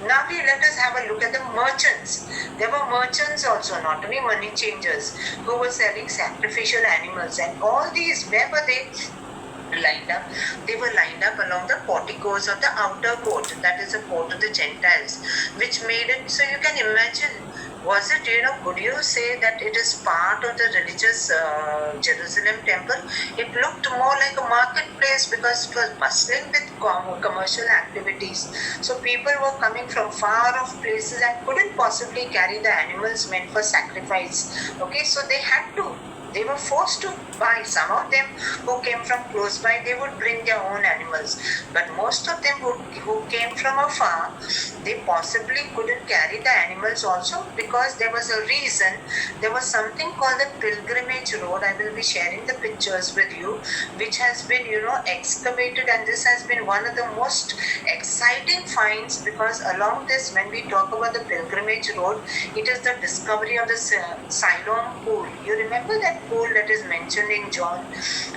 Now let us have a look at the merchants. There were merchants also, not only money changers, who were selling sacrificial animals. And all these, where were they? Lined up. They were lined up along the porticos of the outer court, that is the court of the Gentiles, which made it, so you can imagine, was it, could you say that it is part of the religious Jerusalem temple? It looked more like a marketplace because it was bustling with commercial activities. So people were coming from far off places and couldn't possibly carry the animals meant for sacrifice. So they were forced to buy. Some of them who came from close by, they would bring their own animals. But most of them who came from afar, they possibly couldn't carry the animals also, because there was a reason. There was something called the pilgrimage road. I will be sharing the pictures with you, which has been, excavated, and this has been one of the most exciting finds, because along this, when we talk about the pilgrimage road, it is the discovery of the Siloam pool. You remember that pool that is mentioned in John?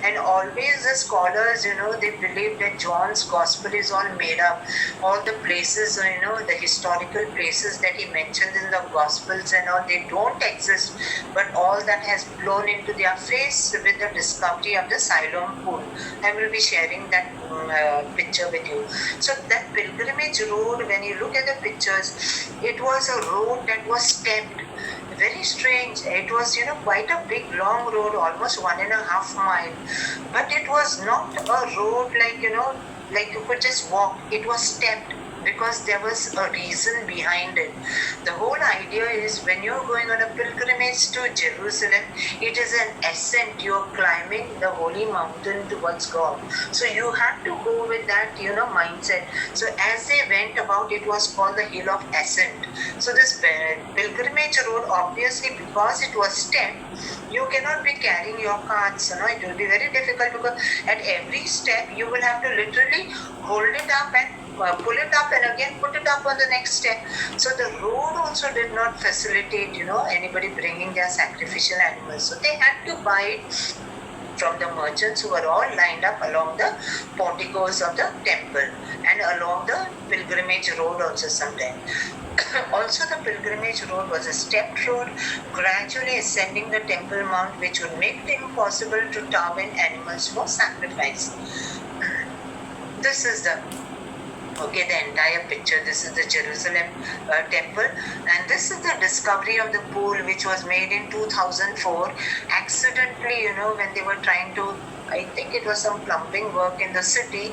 And always the scholars, they believe that John's gospel is all made up. All the places, the historical places that he mentioned in the gospels and all, they don't exist, but all that has blown into their face with the discovery of the Siloam pool. I will be sharing that picture with you. So that pilgrimage road, when you look at the pictures, it was a road that was stepped. Very strange. It was, quite a big, long road, almost 1.5 miles. But it was not a road like you could just walk. It was stepped. because there was a reason behind it. The whole idea is when you're going on a pilgrimage to Jerusalem, it is an ascent. You're climbing the holy mountain towards God. So you have to go with that, mindset. So as they went about, it was called the Hill of Ascent. So this pilgrimage road, obviously, because it was stepped, you cannot be carrying your carts. It will be very difficult because at every step you will have to literally hold it up and pull it up and again put it up on the next step. So the road also did not facilitate, anybody bringing their sacrificial animals. So they had to buy it from the merchants who were all lined up along the porticos of the temple and along the pilgrimage road also sometimes. Also, the pilgrimage road was a stepped road, gradually ascending the temple mount, which would make it impossible to tow in animals for sacrifice. This is the entire picture. This is the Jerusalem temple, and this is the discovery of the pool, which was made in 2004 accidentally, when they were trying to, I think it was some plumbing work in the city,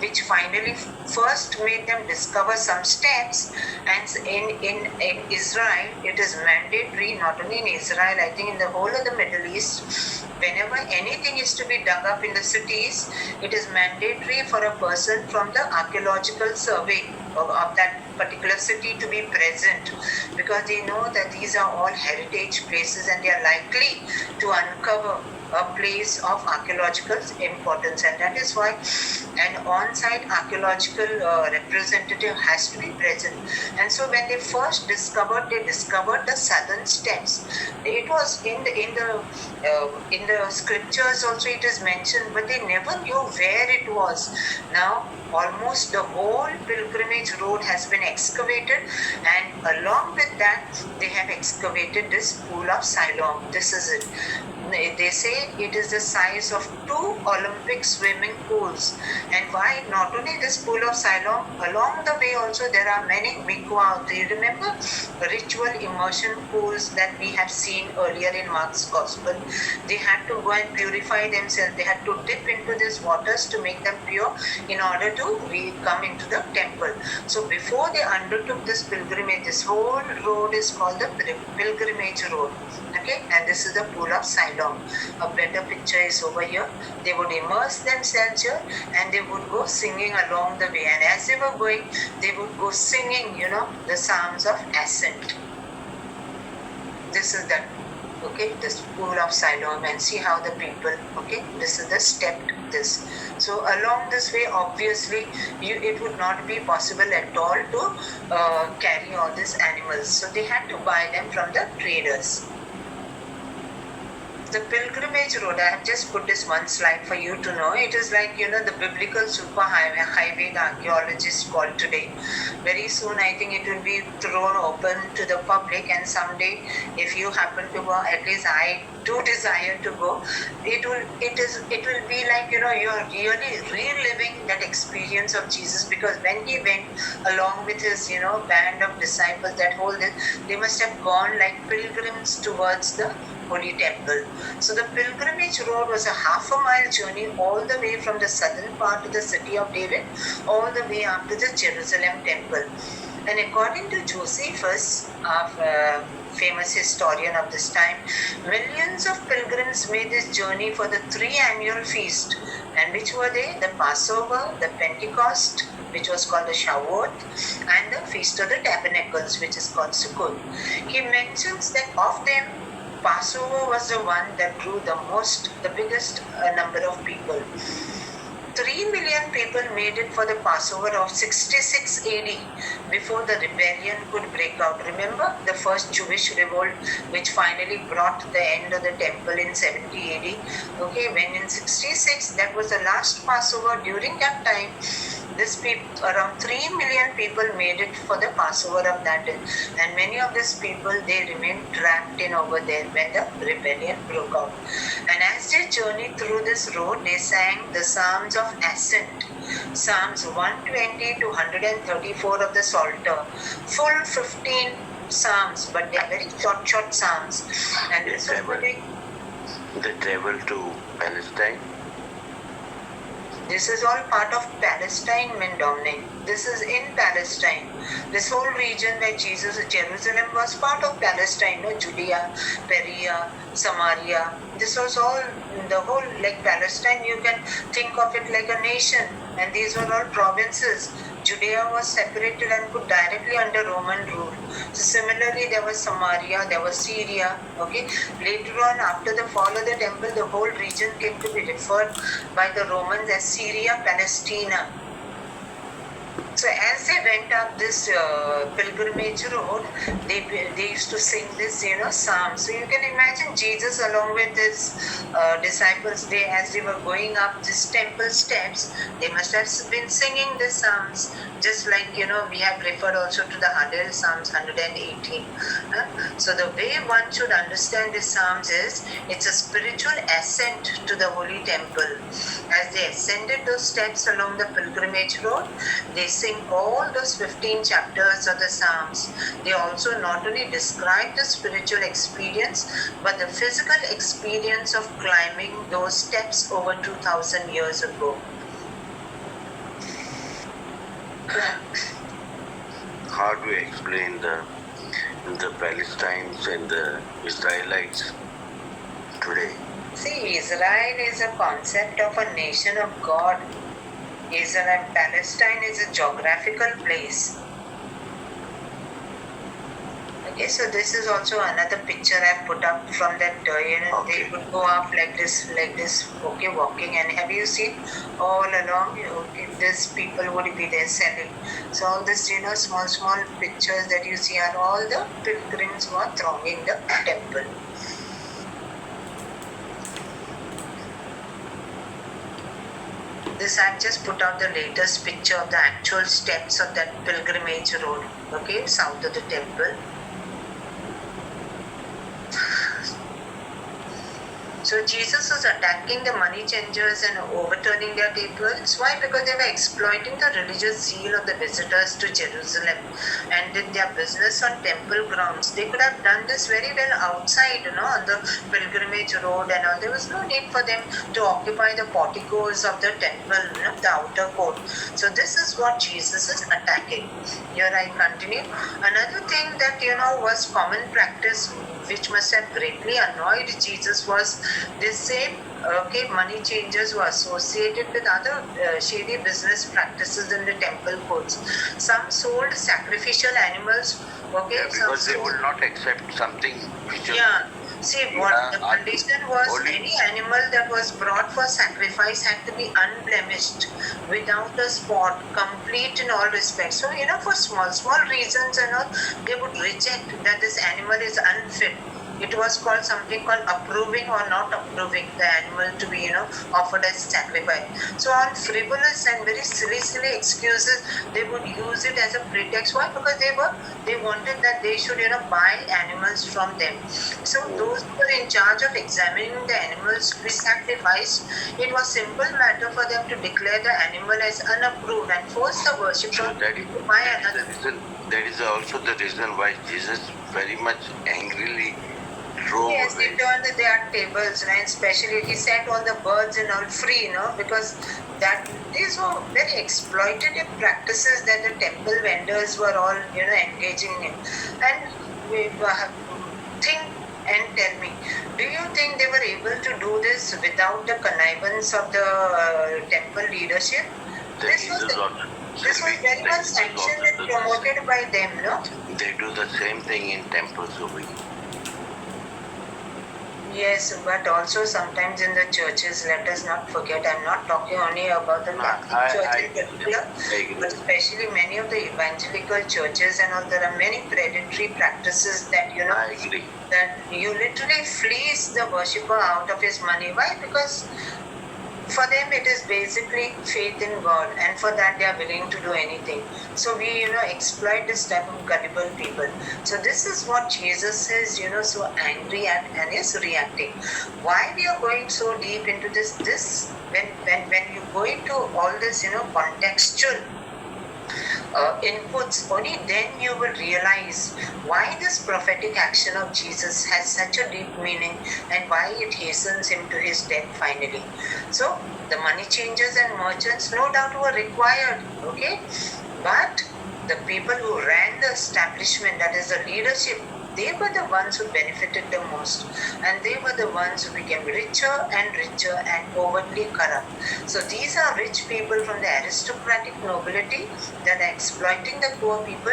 which finally first made them discover some steps. And in Israel, it is mandatory, not only in Israel, I think in the whole of the Middle East, whenever anything is to be dug up in the cities, it is mandatory for a person from the archaeological survey of that particular city to be present, because they know that these are all heritage places and they are likely to uncover a place of archaeological importance, and that is why an on-site archaeological representative has to be present. And so when they first discovered the southern steps. It was in the scriptures also it is mentioned, but they never knew where it was. Now almost the whole pilgrimage road has been excavated, and along with that they have excavated this pool of Siloam. This is it. They say it is the size of 2 Olympic swimming pools. And why not only this pool of Siloam, along the way also there are many mikvah. Do you remember ritual immersion pools that we have seen earlier in Mark's Gospel? They had to go and purify themselves. They had to dip into these waters to make them pure in order to come into the temple. So before they undertook this pilgrimage, this whole road is called the pilgrimage road. Okay, and this is the pool of Siloam. A better picture is over here. They would immerse themselves here and they would go singing along the way. And as they were going, they would go singing, the Psalms of Ascent. This is the, this pool of Siloam, and see how the people, this is the stepped this. So along this way, obviously, it would not be possible at all to carry all these animals. So they had to buy them from the traders. The pilgrimage road, I have just put this one slide for you to know. It is like, the biblical superhighway the archaeologists call today. Very soon, I think it will be thrown open to the public, and someday, if you happen to go, at least I do desire to go, it will be like, you're really reliving that experience of Jesus, because when he went along with his, band of disciples, that whole day, they must have gone like pilgrims towards the Holy Temple. So the pilgrimage road was a half-a-mile journey all the way from the southern part of the city of David all the way up to the Jerusalem Temple. And according to Josephus, a famous historian of this time, millions of pilgrims made this journey for the 3 annual feasts. And which were they? The Passover, the Pentecost, which was called the Shavuot, and the Feast of the Tabernacles, which is called Sukkot. He mentions that of them, Passover was the one that drew the biggest number of people. 3 million people made it for the Passover of 66 AD before the rebellion could break out. Remember the first Jewish revolt, which finally brought the end of the temple in 70 AD. When in 66, that was the last Passover. During that time, around 3 million people made it for the Passover of that day. And many of these people, they remained trapped in over there when the rebellion broke out. And as they journeyed through this road, they sang the Psalms of Ascent, Psalms 120 to 134 of the Psalter, full 15 Psalms, but they are very short Psalms. And this is
the travel to Palestine.
This is all part of Palestine, Dominic. This is in Palestine. This whole region where Jerusalem was part of Palestine, no? Judea, Perea, Samaria. This was all, the whole, like Palestine, you can think of it like a nation. And these were all provinces. Judea was separated and put directly under Roman rule. So similarly, there was Samaria, there was Syria. Okay. Later on, after the fall of the temple, the whole region came to be referred by the Romans as Syria Palestina. So as they went up this pilgrimage road, they used to sing this, psalm. So you can imagine Jesus along with his disciples, as they were going up these temple steps, they must have been singing the psalms. Just like, we have referred also to the Hallel Psalms 118. So the way one should understand the psalms is, it's a spiritual ascent to the holy temple. As they ascended those steps along the pilgrimage road, they sing all those 15 chapters of the Psalms. They also not only describe the spiritual experience, but the physical experience of climbing those steps over 2,000 years ago.
How do you explain the Palestinians and the Israelites today?
See, Israel is a concept of a nation of God. Israel, Palestine is a geographical place. Okay, so this is also another picture I put up from that,
Okay.
They would go up like this, okay, walking. And have you seen all along, these people would be there selling. So all this, small pictures that you see are all the pilgrims who are thronging the temple. This I've just put out the latest picture of the actual steps of that pilgrimage road, okay, south of the temple. So Jesus was attacking the money changers and overturning their tables. Why? Because they were exploiting the religious zeal of the visitors to Jerusalem and did their business on temple grounds. They could have done this very well outside, on the pilgrimage road and all. There was no need for them to occupy the porticos of the temple, the outer court. So this is what Jesus is attacking. Here I continue. Another thing that, was common practice, which must have greatly annoyed Jesus, was this same money changers were associated with other shady business practices in the temple courts. Some sold sacrificial animals. Okay,
Yeah, because they will not accept something which is
See, what the condition was, any animal that was brought for sacrifice had to be unblemished, without a spot, complete in all respects. So, for small reasons and all, they would reject that this animal is unfit. It was called something called approving or not approving the animal to be, offered as sacrifice. So on frivolous and very silly excuses, they would use it as a pretext. Why? Because they wanted that they should, buy animals from them. So those who were in charge of examining the animals to be sacrificed, it was simple matter for them to declare the animal as unapproved and force the worshipper to buy another.
That is also the reason why Jesus very much angrily drove
Yes,
away.
he turned their tables, right? Especially he set all the birds and all free, because that these were very exploitative practices that the temple vendors were all, engaging in. And we think and tell me, do you think they were able to do this without the connivance of the temple leadership? This was very much sanctioned and promoted by them, no?
They do the same thing in temples over here.
Yes, but also sometimes in the churches, let us not forget, I'm not talking only about the Catholic Church in particular, but especially many of the evangelical churches and all, there are many predatory practices that,
I agree.
that you literally fleece the worshipper out of his money. Why? Because for them it is basically faith in God, and for that they are willing to do anything. So we exploit this type of gullible people. So this is what Jesus is so angry at and is reacting. Why we are going so deep into this when you go into all this contextual inputs, only then you will realize why this prophetic action of Jesus has such a deep meaning and why it hastens him to his death finally. So the money changers and merchants no doubt were required, okay, but the people who ran the establishment, that is the leadership, they were the ones who benefited the most, and they were the ones who became richer and overtly corrupt. So these are rich people from the aristocratic nobility that are exploiting the poor people.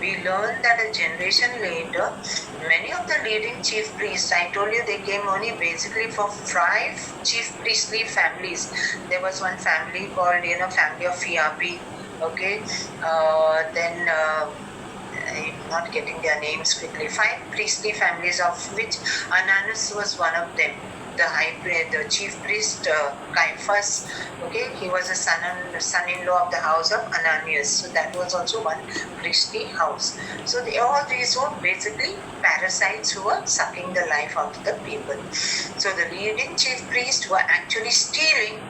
We learn that a generation later, many of the leading chief priests, I told you they came only basically for 5 chief priestly families. There was one family called, family of Fiapi, okay, then I'm not getting their names quickly. 5 priestly families, of which Ananus was one of them. The chief priest Caiaphas, okay, he was a son-in-law of the house of Ananias. So that was also one priestly house. So all these were basically parasites who were sucking the life out of the people. So the leading chief priests were actually stealing.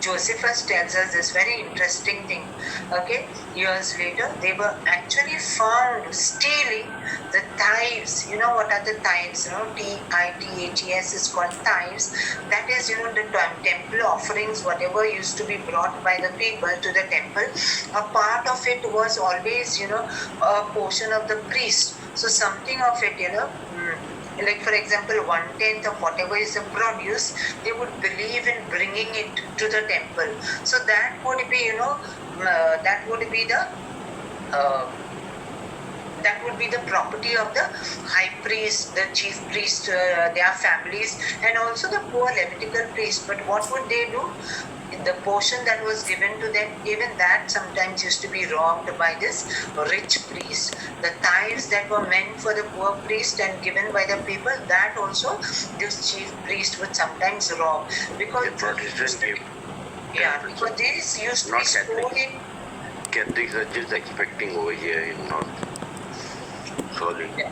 Josephus tells us this very interesting thing. Okay, years later, they were actually found stealing the tithes. You know what are the tithes? Tiths is called tithes. That is, the temple offerings, whatever used to be brought by the people to the temple. A part of it was always, a portion of the priest. So something of it, like for example 1/10 of whatever is the produce, they would believe in bringing it to the temple. So that would be the property of the high priest, the chief priest, their families, and also the poor Levitical priest. But what would they do? The portion that was given to them, even that sometimes used to be robbed by this rich priest. The tithes that were meant for the poor priest and given by the people, that also this chief priest would sometimes rob, because because these used to be stored in.
Catholics are just expecting over here in North. Sorry.
Yeah.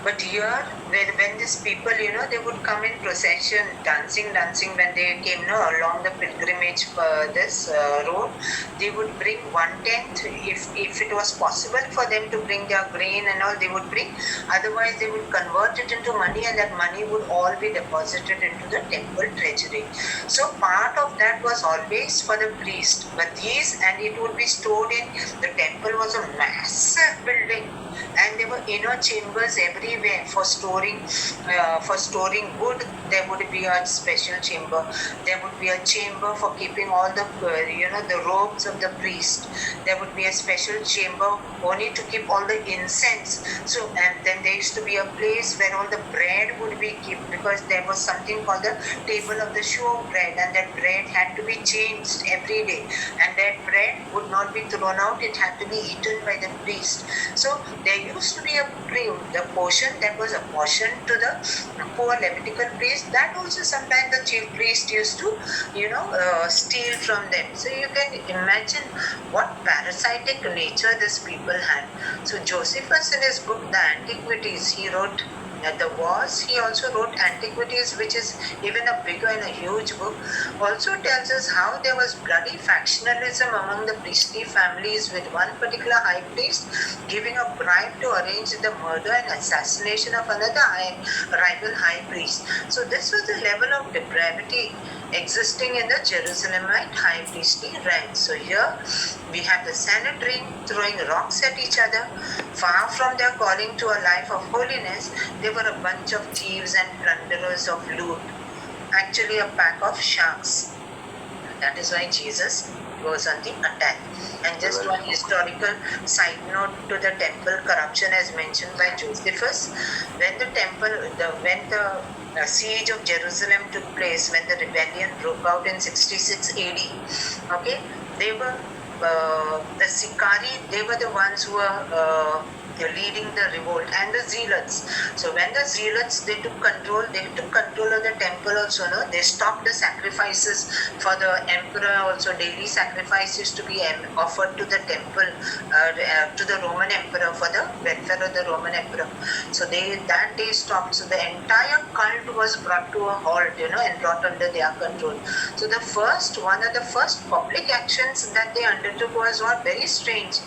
But here, when these people, they would come in procession, dancing, when they came along the pilgrimage this road, they would bring 1/10. If it was possible for them to bring their grain and all, they would bring. Otherwise, they would convert it into money, and that money would all be deposited into the temple treasury. So part of that was always for the priest. But and it would be stored in, the temple was a massive building, and there were inner chambers everywhere for storing wood. There would be a special chamber. There would be a chamber for keeping all the the robes of the priest. There would be a special chamber only to keep all the incense. So, and then there used to be a place where all the bread would be kept, because there was something called the table of the show bread, and that bread had to be changed every day, and that bread would not be thrown out. It had to be eaten by the priest. So there used to be the portion that was apportioned to the poor Levitical priest. That also sometimes the chief priest used to, steal from them. So you can imagine what parasitic nature these people had. So Josephus, in his book The Antiquities, he wrote the wars. He also wrote Antiquities, which is even a bigger and a huge book. Also tells us how there was bloody factionalism among the priestly families, with one particular high priest giving a bribe to arrange the murder and assassination of another rival high priest. So this was the level of depravity existing in the Jerusalemite high priestly ranks. So here we have the Sanhedrin throwing rocks at each other. Far from their calling to a life of holiness, they were a bunch of thieves and plunderers of loot. Actually a pack of sharks. That is why Jesus goes on the attack. And just one historical side note to the temple corruption, as mentioned by Josephus. When the siege of Jerusalem took place, when the rebellion broke out in 66 AD, okay, they were the Sicarii, they were the ones who were leading the revolt, and the zealots. So when the zealots they took control of the temple also. No, they stopped the sacrifices for the emperor. Also, daily sacrifices to be offered to the temple, to the Roman emperor for the welfare of the Roman emperor. So that day stopped. So the entire cult was brought to a halt, and brought under their control. So one of the first public actions that they undertook was what very strange.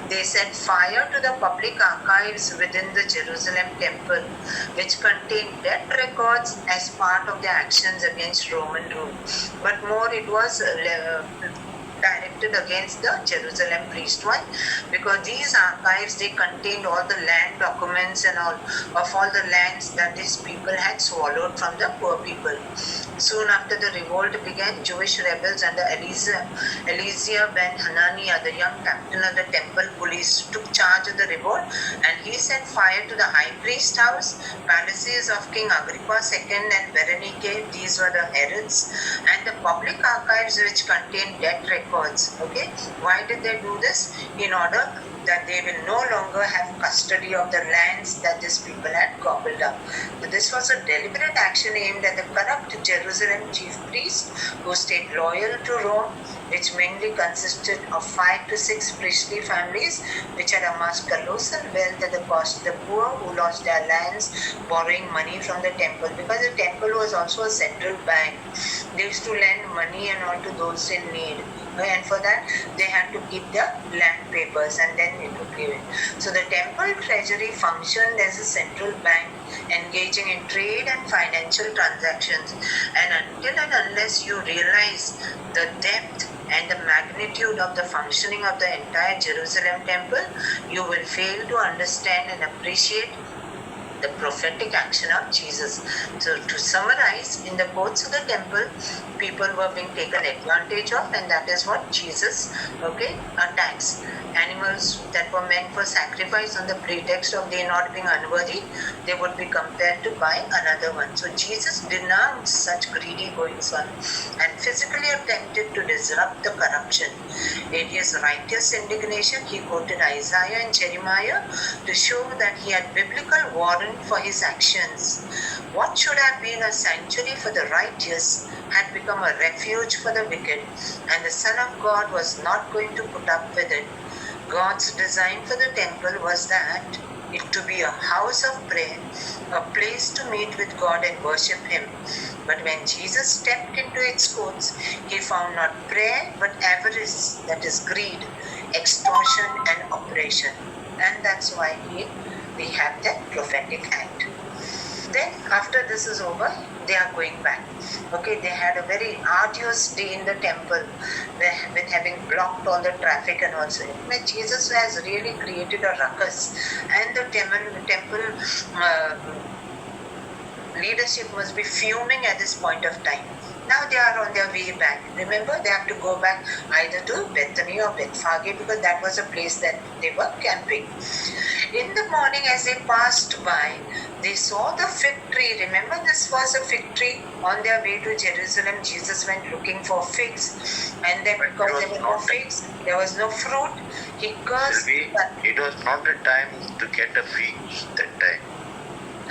They set fire to the public archives within the Jerusalem temple, which contained death records as part of their actions against Roman rule. But more, it was directed against the Jerusalem priest. Why? Because these archives, they contained all the land documents and all the lands that these people had swallowed from the poor people. Soon after the revolt began, Jewish rebels under Eliezer ben Hananiah, the young captain of the temple police, took charge of the revolt, and he set fire to the high priest house, palaces of King Agrippa II and Berenike, these were the herods, and the public archives which contained death records. Okay, why did they do this? In order that they will no longer have custody of the lands that these people had gobbled up. But this was a deliberate action aimed at the corrupt Jerusalem chief priest who stayed loyal to Rome, which mainly consisted of 5 to 6 priestly families which had amassed colossal wealth at the cost of the poor who lost their lands, borrowing money from the temple, because the temple was also a central bank. They used to lend money and all to those in need, and for that they had to keep their land papers and then it would give it. So the temple treasury functioned as a central bank, engaging in trade and financial transactions. And until and unless you realize the depth and the magnitude of the functioning of the entire Jerusalem temple, you will fail to understand and appreciate the prophetic action of Jesus. So to summarize, in the courts of the temple, people were being taken advantage of, and that is what Jesus, attacks. Animals that were meant for sacrifice on the pretext of they not being unworthy, they would be compared to buy another one. So Jesus denounced such greedy goings on and physically attempted to disrupt the corruption. In his righteous indignation, he quoted Isaiah and Jeremiah to show that he had biblical warrant for his actions. What should have been a sanctuary for the righteous had become a refuge for the wicked, and the Son of God was not going to put up with it. God's design for the temple was that it to be a house of prayer, a place to meet with God and worship Him. But when Jesus stepped into its courts, He found not prayer but avarice, that is greed, extortion and oppression. And that's why we have that prophetic act. Then after this is over, they are going back. They had a very arduous day in the temple with having blocked all the traffic and also. When Jesus has really created a ruckus, and the temple leadership must be fuming at this point of time. Now they are on their way back. Remember, they have to go back either to Bethany or Bethphage, because that was a place that they were camping. In the morning, as they passed by, they saw the fig tree. Remember, this was a fig tree. On their way to Jerusalem, Jesus went looking for figs, and then because there were no figs, there was no fruit. He cursed.
It was not the time to get a figs that time.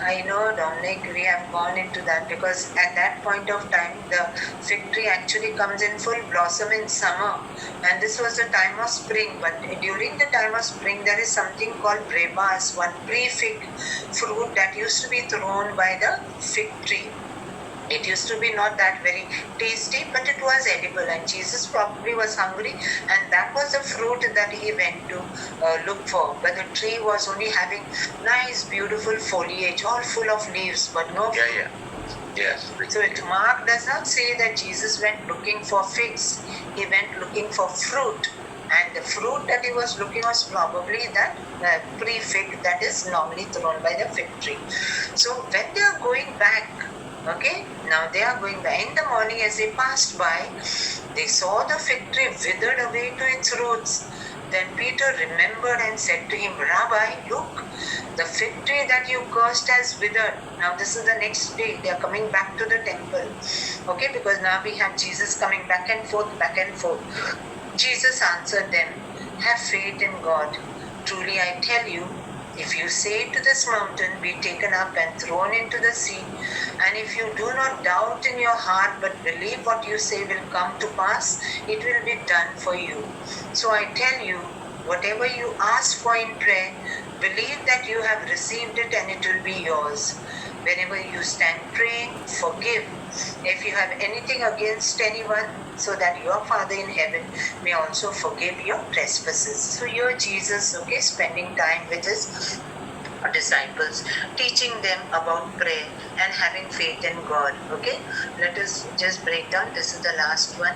I know, Dominic, we have gone into that, because at that point of time, the fig tree actually comes in full blossom in summer, and this was the time of spring. But during the time of spring, there is something called brebas, one pre-fig fruit that used to be thrown by the fig tree. It used to be not that very tasty, but it was edible, and Jesus probably was hungry, and that was the fruit that he went to look for. But the tree was only having nice, beautiful foliage, all full of leaves, but no fruit.
Yes.
So Mark does not say that Jesus went looking for figs. He went looking for fruit. And the fruit that he was looking was probably that pre-fig that is normally thrown by the fig tree. So when they are going back, now they are going back. In the morning, as they passed by, they saw the fig tree withered away to its roots. Then Peter remembered and said to him, Rabbi, look, the fig tree that you cursed has withered. Now this is the next day. They are coming back to the temple. Because now we have Jesus coming back and forth, back and forth. Jesus answered them, have faith in God. Truly I tell you, If you say to this mountain, be taken up and thrown into the sea, and if you do not doubt in your heart but believe what you say will come to pass, it will be done for you. So I tell you, whatever you ask for in prayer, believe that you have received it and it will be yours. Whenever you stand praying, forgive if you have anything against anyone, so that your Father in heaven may also forgive your trespasses. So here Jesus, okay, spending time with his disciples, teaching them about prayer and having faith in God. Okay, let us just break down. This is the last one.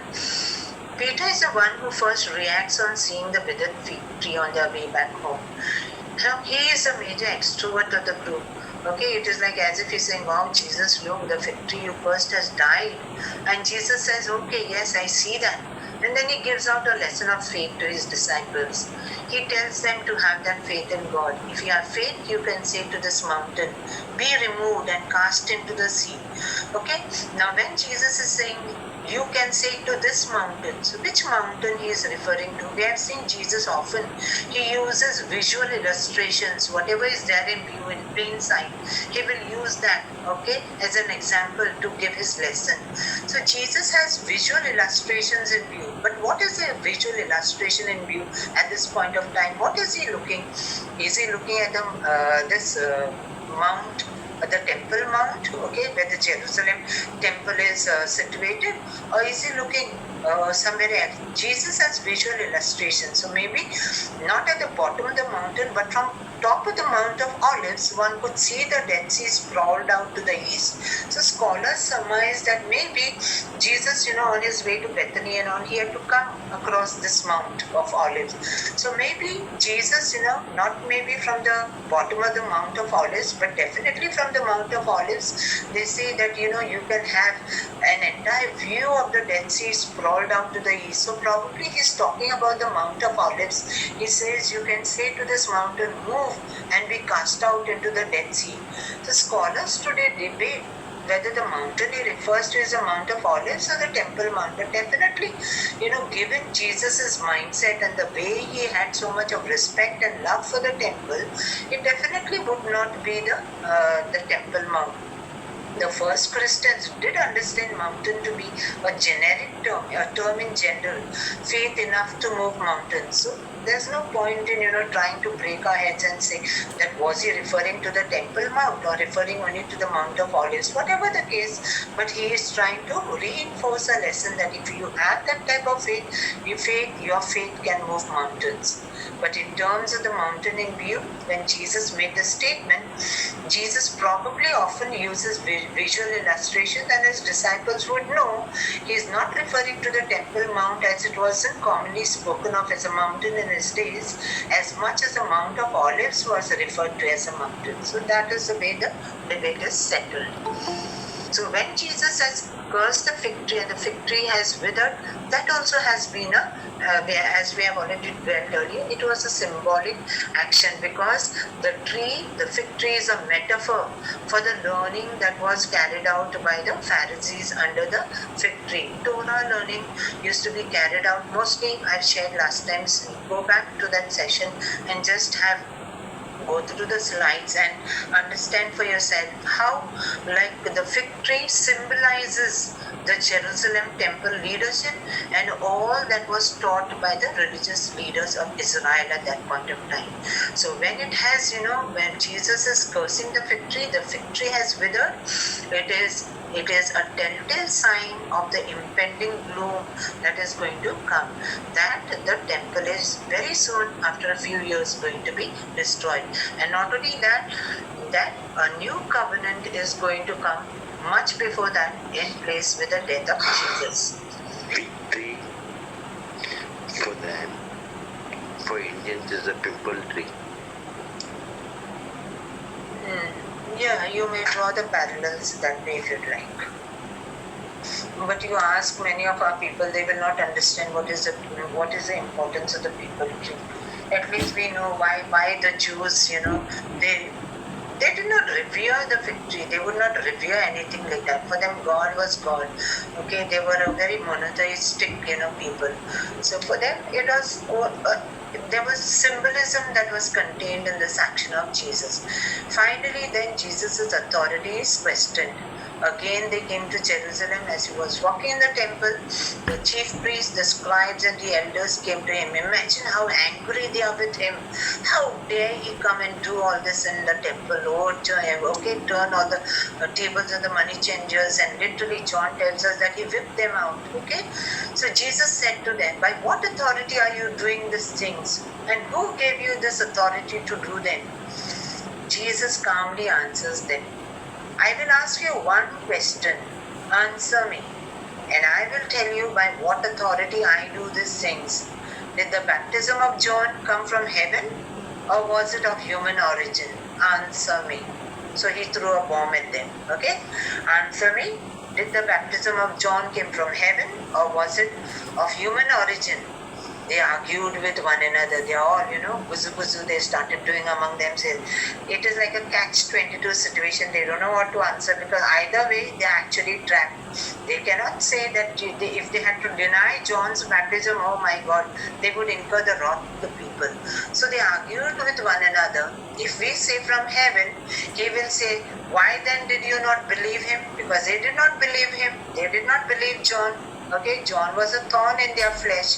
Peter is the one who first reacts on seeing the withered fig tree on their way back home. Now he is the major extrovert of the group. Okay, it is like as if he's saying, wow, Jesus, look, the fig tree you cursed has died. And Jesus says, okay, yes, I see that. And then he gives out a lesson of faith to his disciples. He tells them to have that faith in God. If you have faith, you can say to this mountain, be removed and cast into the sea. Okay, now when Jesus is saying, you can say to this mountain. So which mountain he is referring to? We have seen Jesus often. He uses visual illustrations. Whatever is there in view, in plain sight, he will use that, okay, as an example to give his lesson. So Jesus has visual illustrations in view. But what is a visual illustration in view at this point of time? What is he looking? Is he looking at this mount? The Temple Mount, okay, where the Jerusalem temple is situated, or is he looking somewhere else? Jesus has visual illustration, so maybe not at the bottom of the mountain, but from top of the Mount of Olives, one could see the Dead Sea sprawled out to the east. So scholars surmise that maybe Jesus, on his way to Bethany and on, he had to come across this Mount of Olives. So maybe Jesus, not maybe from the bottom of the Mount of Olives, but definitely from the Mount of Olives, they say that, you can have an entire view of the Dead Sea sprawled out to the east. So probably he's talking about the Mount of Olives. He says, you can say to this mountain, move and be cast out into the Dead Sea. The scholars today debate whether the mountain he refers to is the Mount of Olives or the Temple Mount. But definitely, given Jesus' mindset and the way he had so much of respect and love for the temple, it definitely would not be the Temple Mount. The first Christians did understand mountain to be a generic term, a term in general, faith enough to move mountains. So there's no point in, trying to break our heads and say that was he referring to the Temple Mount or referring only to the Mount of Olives, whatever the case, but he is trying to reinforce a lesson that if you have that type of faith, your faith can move mountains. But in terms of the mountain in view, when Jesus made the statement, Jesus probably often uses visual illustrations, and his disciples would know he is not referring to the Temple Mount as it wasn't commonly spoken of as a mountain in his days, as much as the Mount of Olives was referred to as a mountain. So that is the way the debate is settled. So when Jesus has cursed the fig tree and the fig tree has withered, that also has been as we have already read earlier, it was a symbolic action, because the fig tree is a metaphor for the learning that was carried out by the Pharisees under the fig tree. Torah learning used to be carried out mostly, I've shared last time, so go back to that session and just go through the slides and understand for yourself how, like, the fig tree symbolizes the Jerusalem temple leadership and all that was taught by the religious leaders of Israel at that point of time. So when it has, when Jesus is cursing the fig tree has withered, it is a telltale sign of the impending gloom that is going to come, that the temple is very soon, after a few years, going to be destroyed. And not only that a new covenant is going to come much before that, in place with the death of Jesus.
Victory for them, for Indians, is a pimple tree.
Yeah, you may draw the parallels that way if you'd like. But you ask many of our people, they will not understand what is the importance of the pimple tree. At least we know why the Jews, they did not revere the fig tree. They would not revere anything like that. For them, God was God. Okay, they were a very monotheistic, people. So for them, it was there was symbolism that was contained in this action of Jesus. Finally, then Jesus' authority is questioned. Again, they came to Jerusalem as he was walking in the temple. The chief priests, the scribes, and the elders came to him. Imagine how angry they are with him. How dare he come and do all this in the temple? Okay, turn all the tables of the money changers, and literally John tells us that he whipped them out. Okay, so Jesus said to them, "By what authority are you doing these things? And who gave you this authority to do them?" Jesus calmly answers them, "I will ask you one question. Answer me, and I will tell you by what authority I do these things. Did the baptism of John come from heaven, or was it of human origin? Answer me." So he threw a bomb at them. Okay? Answer me. Did the baptism of John came from heaven, or was it of human origin? They argued with one another. They all, buzu, they started doing among themselves. It is like a catch-22 situation. They don't know what to answer, because either way, they are actually trapped. They cannot say that if they had to deny John's baptism, oh my God, they would incur the wrath of the people. So they argued with one another. If we say from heaven, he will say, "Why then did you not believe him?" Because they did not believe him. They did not believe John. Okay, John was a thorn in their flesh.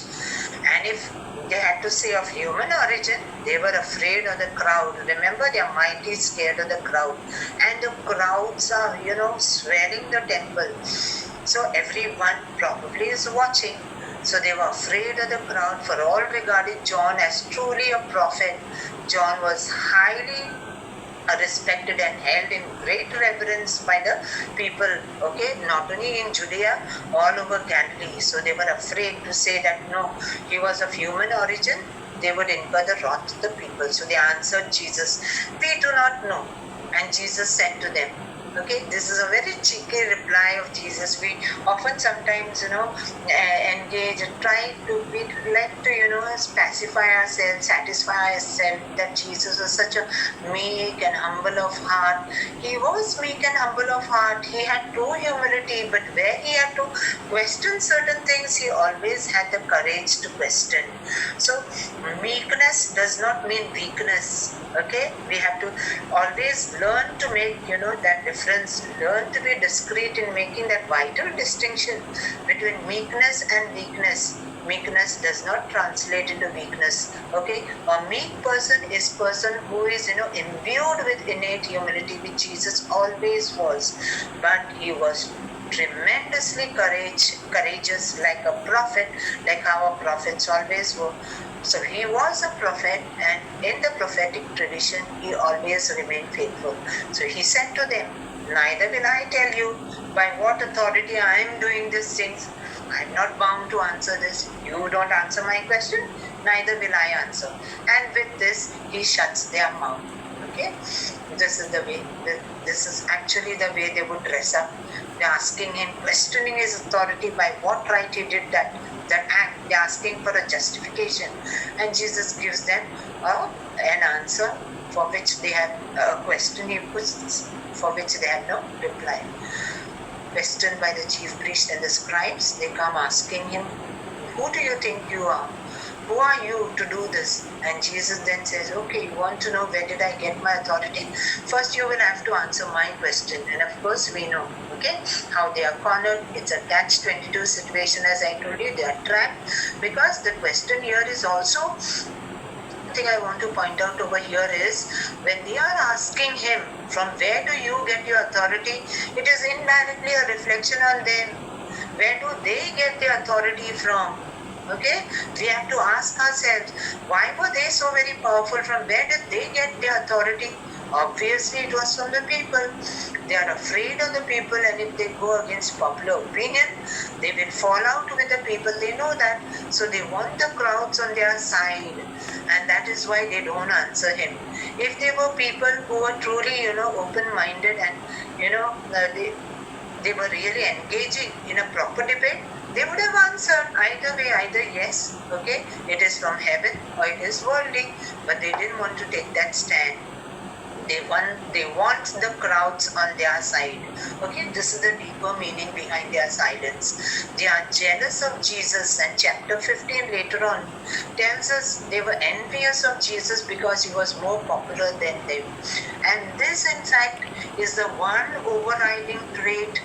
And if they had to say of human origin, they were afraid of the crowd. Remember, they are mighty scared of the crowd. And the crowds are, swearing the temple. So everyone probably is watching. So they were afraid of the crowd, for all regarded John as truly a prophet. John was highly respected and held in great reverence by the people, okay, not only in Judea, all over Galilee. So they were afraid to say that no, he was of human origin. They would incur the wrath of the people. So they answered Jesus, "We do not know." And Jesus said to them, okay, this is a very cheeky reply of Jesus. We often sometimes, engage and try to, we like to, pacify ourselves, satisfy ourselves that Jesus was such a meek and humble of heart. He was meek and humble of heart. He had true humility, but where he had to question certain things, he always had the courage to question. So meekness does not mean weakness. Okay, we have to always learn to make, that difference. Learn to be discreet in making that vital distinction between meekness and weakness. Meekness does not translate into weakness. Okay, a meek person is person who is, imbued with innate humility, which Jesus always was. But he was tremendously courageous, like a prophet, like our prophets always were. So he was a prophet, and in the prophetic tradition, he always remained faithful. So he said to them, "Neither will I tell you by what authority I am doing these things. I am not bound to answer this. You don't answer my question, neither will I answer." And with this, he shuts their mouth. Okay, this is the way. This is actually the way they would dress up. They're asking him, questioning his authority, by what right he did that act. They're asking for a justification, and Jesus gives them an answer for which they have a question he puts, for which they have no reply. Questioned by the chief priest and the scribes, they come asking him, "Who do you think you are? Who are you to do this?" And Jesus then says, "Okay, you want to know where did I get my authority? First you will have to answer my question." And of course we know, okay, how they are cornered. It's a catch-22 situation, as I told you. They are trapped, because the question here is also, thing I want to point out over here is, when they are asking him, from where do you get your authority, it is indirectly a reflection on them. Where do they get their authority from? Okay, we have to ask ourselves, why were they so very powerful? From where did they get their authority? Obviously, it was from the people. They are afraid of the people, and if they go against popular opinion, they will fall out with the people. They know that. So they want the crowds on their side, and that is why they don't answer him. If they were people who were truly, open-minded, and, they were really engaging in a proper debate, they would have answered either way, either yes, okay, it is from heaven, or it is worldly, but they didn't want to take that stand. They want the crowds on their side. Okay, this is the deeper meaning behind their silence. They are jealous of Jesus, and chapter 15 later on tells us they were envious of Jesus because he was more popular than them. And this, in fact, is the one overriding trait,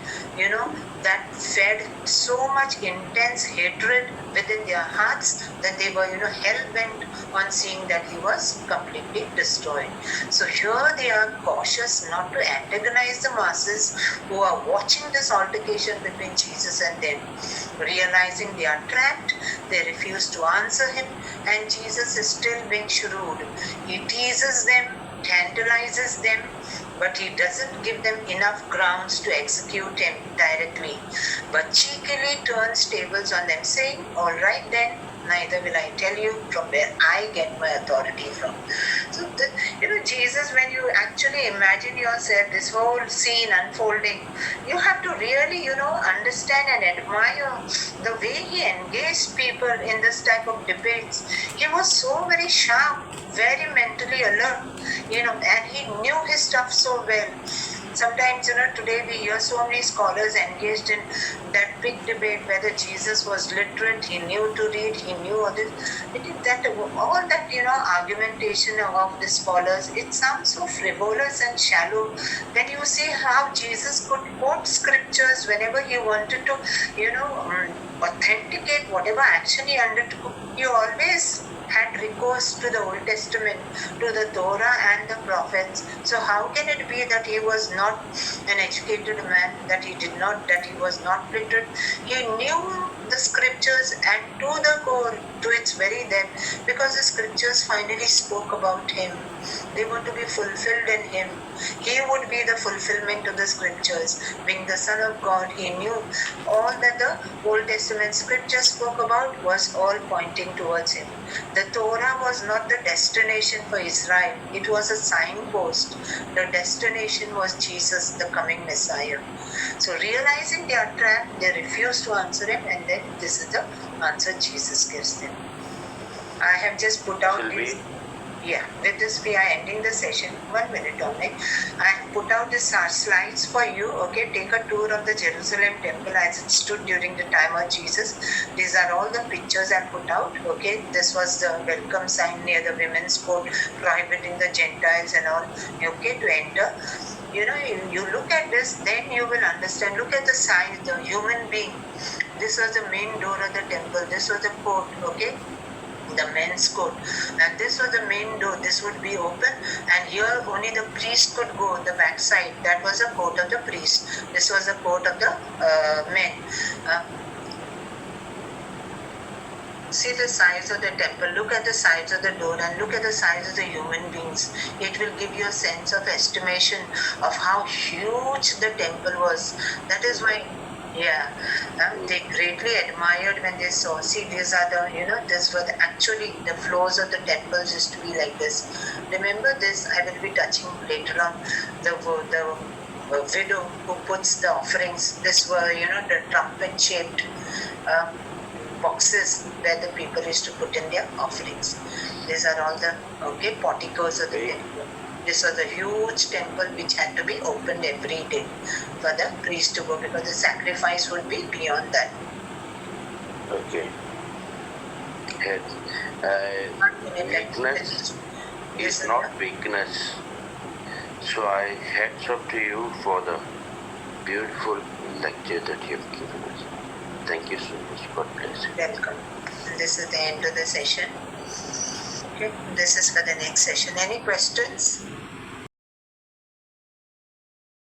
that fed so much intense hatred within their hearts that they were, hell-bent on seeing that he was completely destroyed. So here they are cautious not to antagonize the masses who are watching this altercation between Jesus and them. Realizing they are trapped, they refuse to answer him, and Jesus is still being shrewd. He teases them, tantalizes them, but he doesn't give them enough grounds to execute him directly, but cheekily turns tables on them, saying, "All right then, neither will I tell you from where I get my authority from." So, Jesus, when you actually imagine yourself, this whole scene unfolding, you have to really, understand and admire the way he engaged people in this type of debates. He was so very sharp, very mentally alert, and he knew his stuff so well. Sometimes, today we hear so many scholars engaged in that big debate whether Jesus was literate, he knew to read, he knew all this. All that, argumentation of the scholars, it sounds so frivolous and shallow. Then you see how Jesus could quote scriptures whenever he wanted to, authenticate whatever action he undertook. He always had recourse to the Old Testament, to the Torah and the prophets. So how can it be that he was not an educated man, that he was not literate? He knew the scriptures and to the core, to its very depth, because the scriptures finally spoke about him. They were to be fulfilled in him. He would be the fulfillment of the scriptures. Being the Son of God, he knew all that the Old Testament scriptures spoke about was all pointing towards him. The Torah was not the destination for Israel. It was a signpost. The destination was Jesus, the coming Messiah. So realizing they are trapped, they refuse to answer him, and then this is the answer Jesus gives them. I have just put out this. Yeah, with this we are ending the session. 1 minute only. I have put out these slides for you. Okay, take a tour of the Jerusalem temple as it stood during the time of Jesus. These are all the pictures I put out. Okay, this was the welcome sign near the women's court, prohibiting the Gentiles and all. Okay, to enter. You look at this, then you will understand. Look at the size, the human being. This was the main door of the temple. This was the court. Okay, the men's court, and this was the main door. This would be open, and here only the priest could go on the back side. That was the court of the priest. This was the court of the men. See the size of the temple, look at the size of the door, and look at the size of the human beings. It will give you a sense of estimation of how huge the temple was. That is why they greatly admired when they saw. See, these are the, this were actually the floors of the temples used to be like this. Remember this, I will be touching later on. The widow who puts the offerings. This were, the trumpet-shaped boxes where the people used to put in their offerings. These are all the, porticos of the temple. This was a huge temple which had to be opened every day for the priest to go, because the sacrifice would be beyond that.
Okay. Weakness is not weakness. So I hats off to you for the beautiful lecture that you have given us. Thank you so much. God bless you.
Welcome. This is the end of the session. Okay, this is for the next session. Any questions?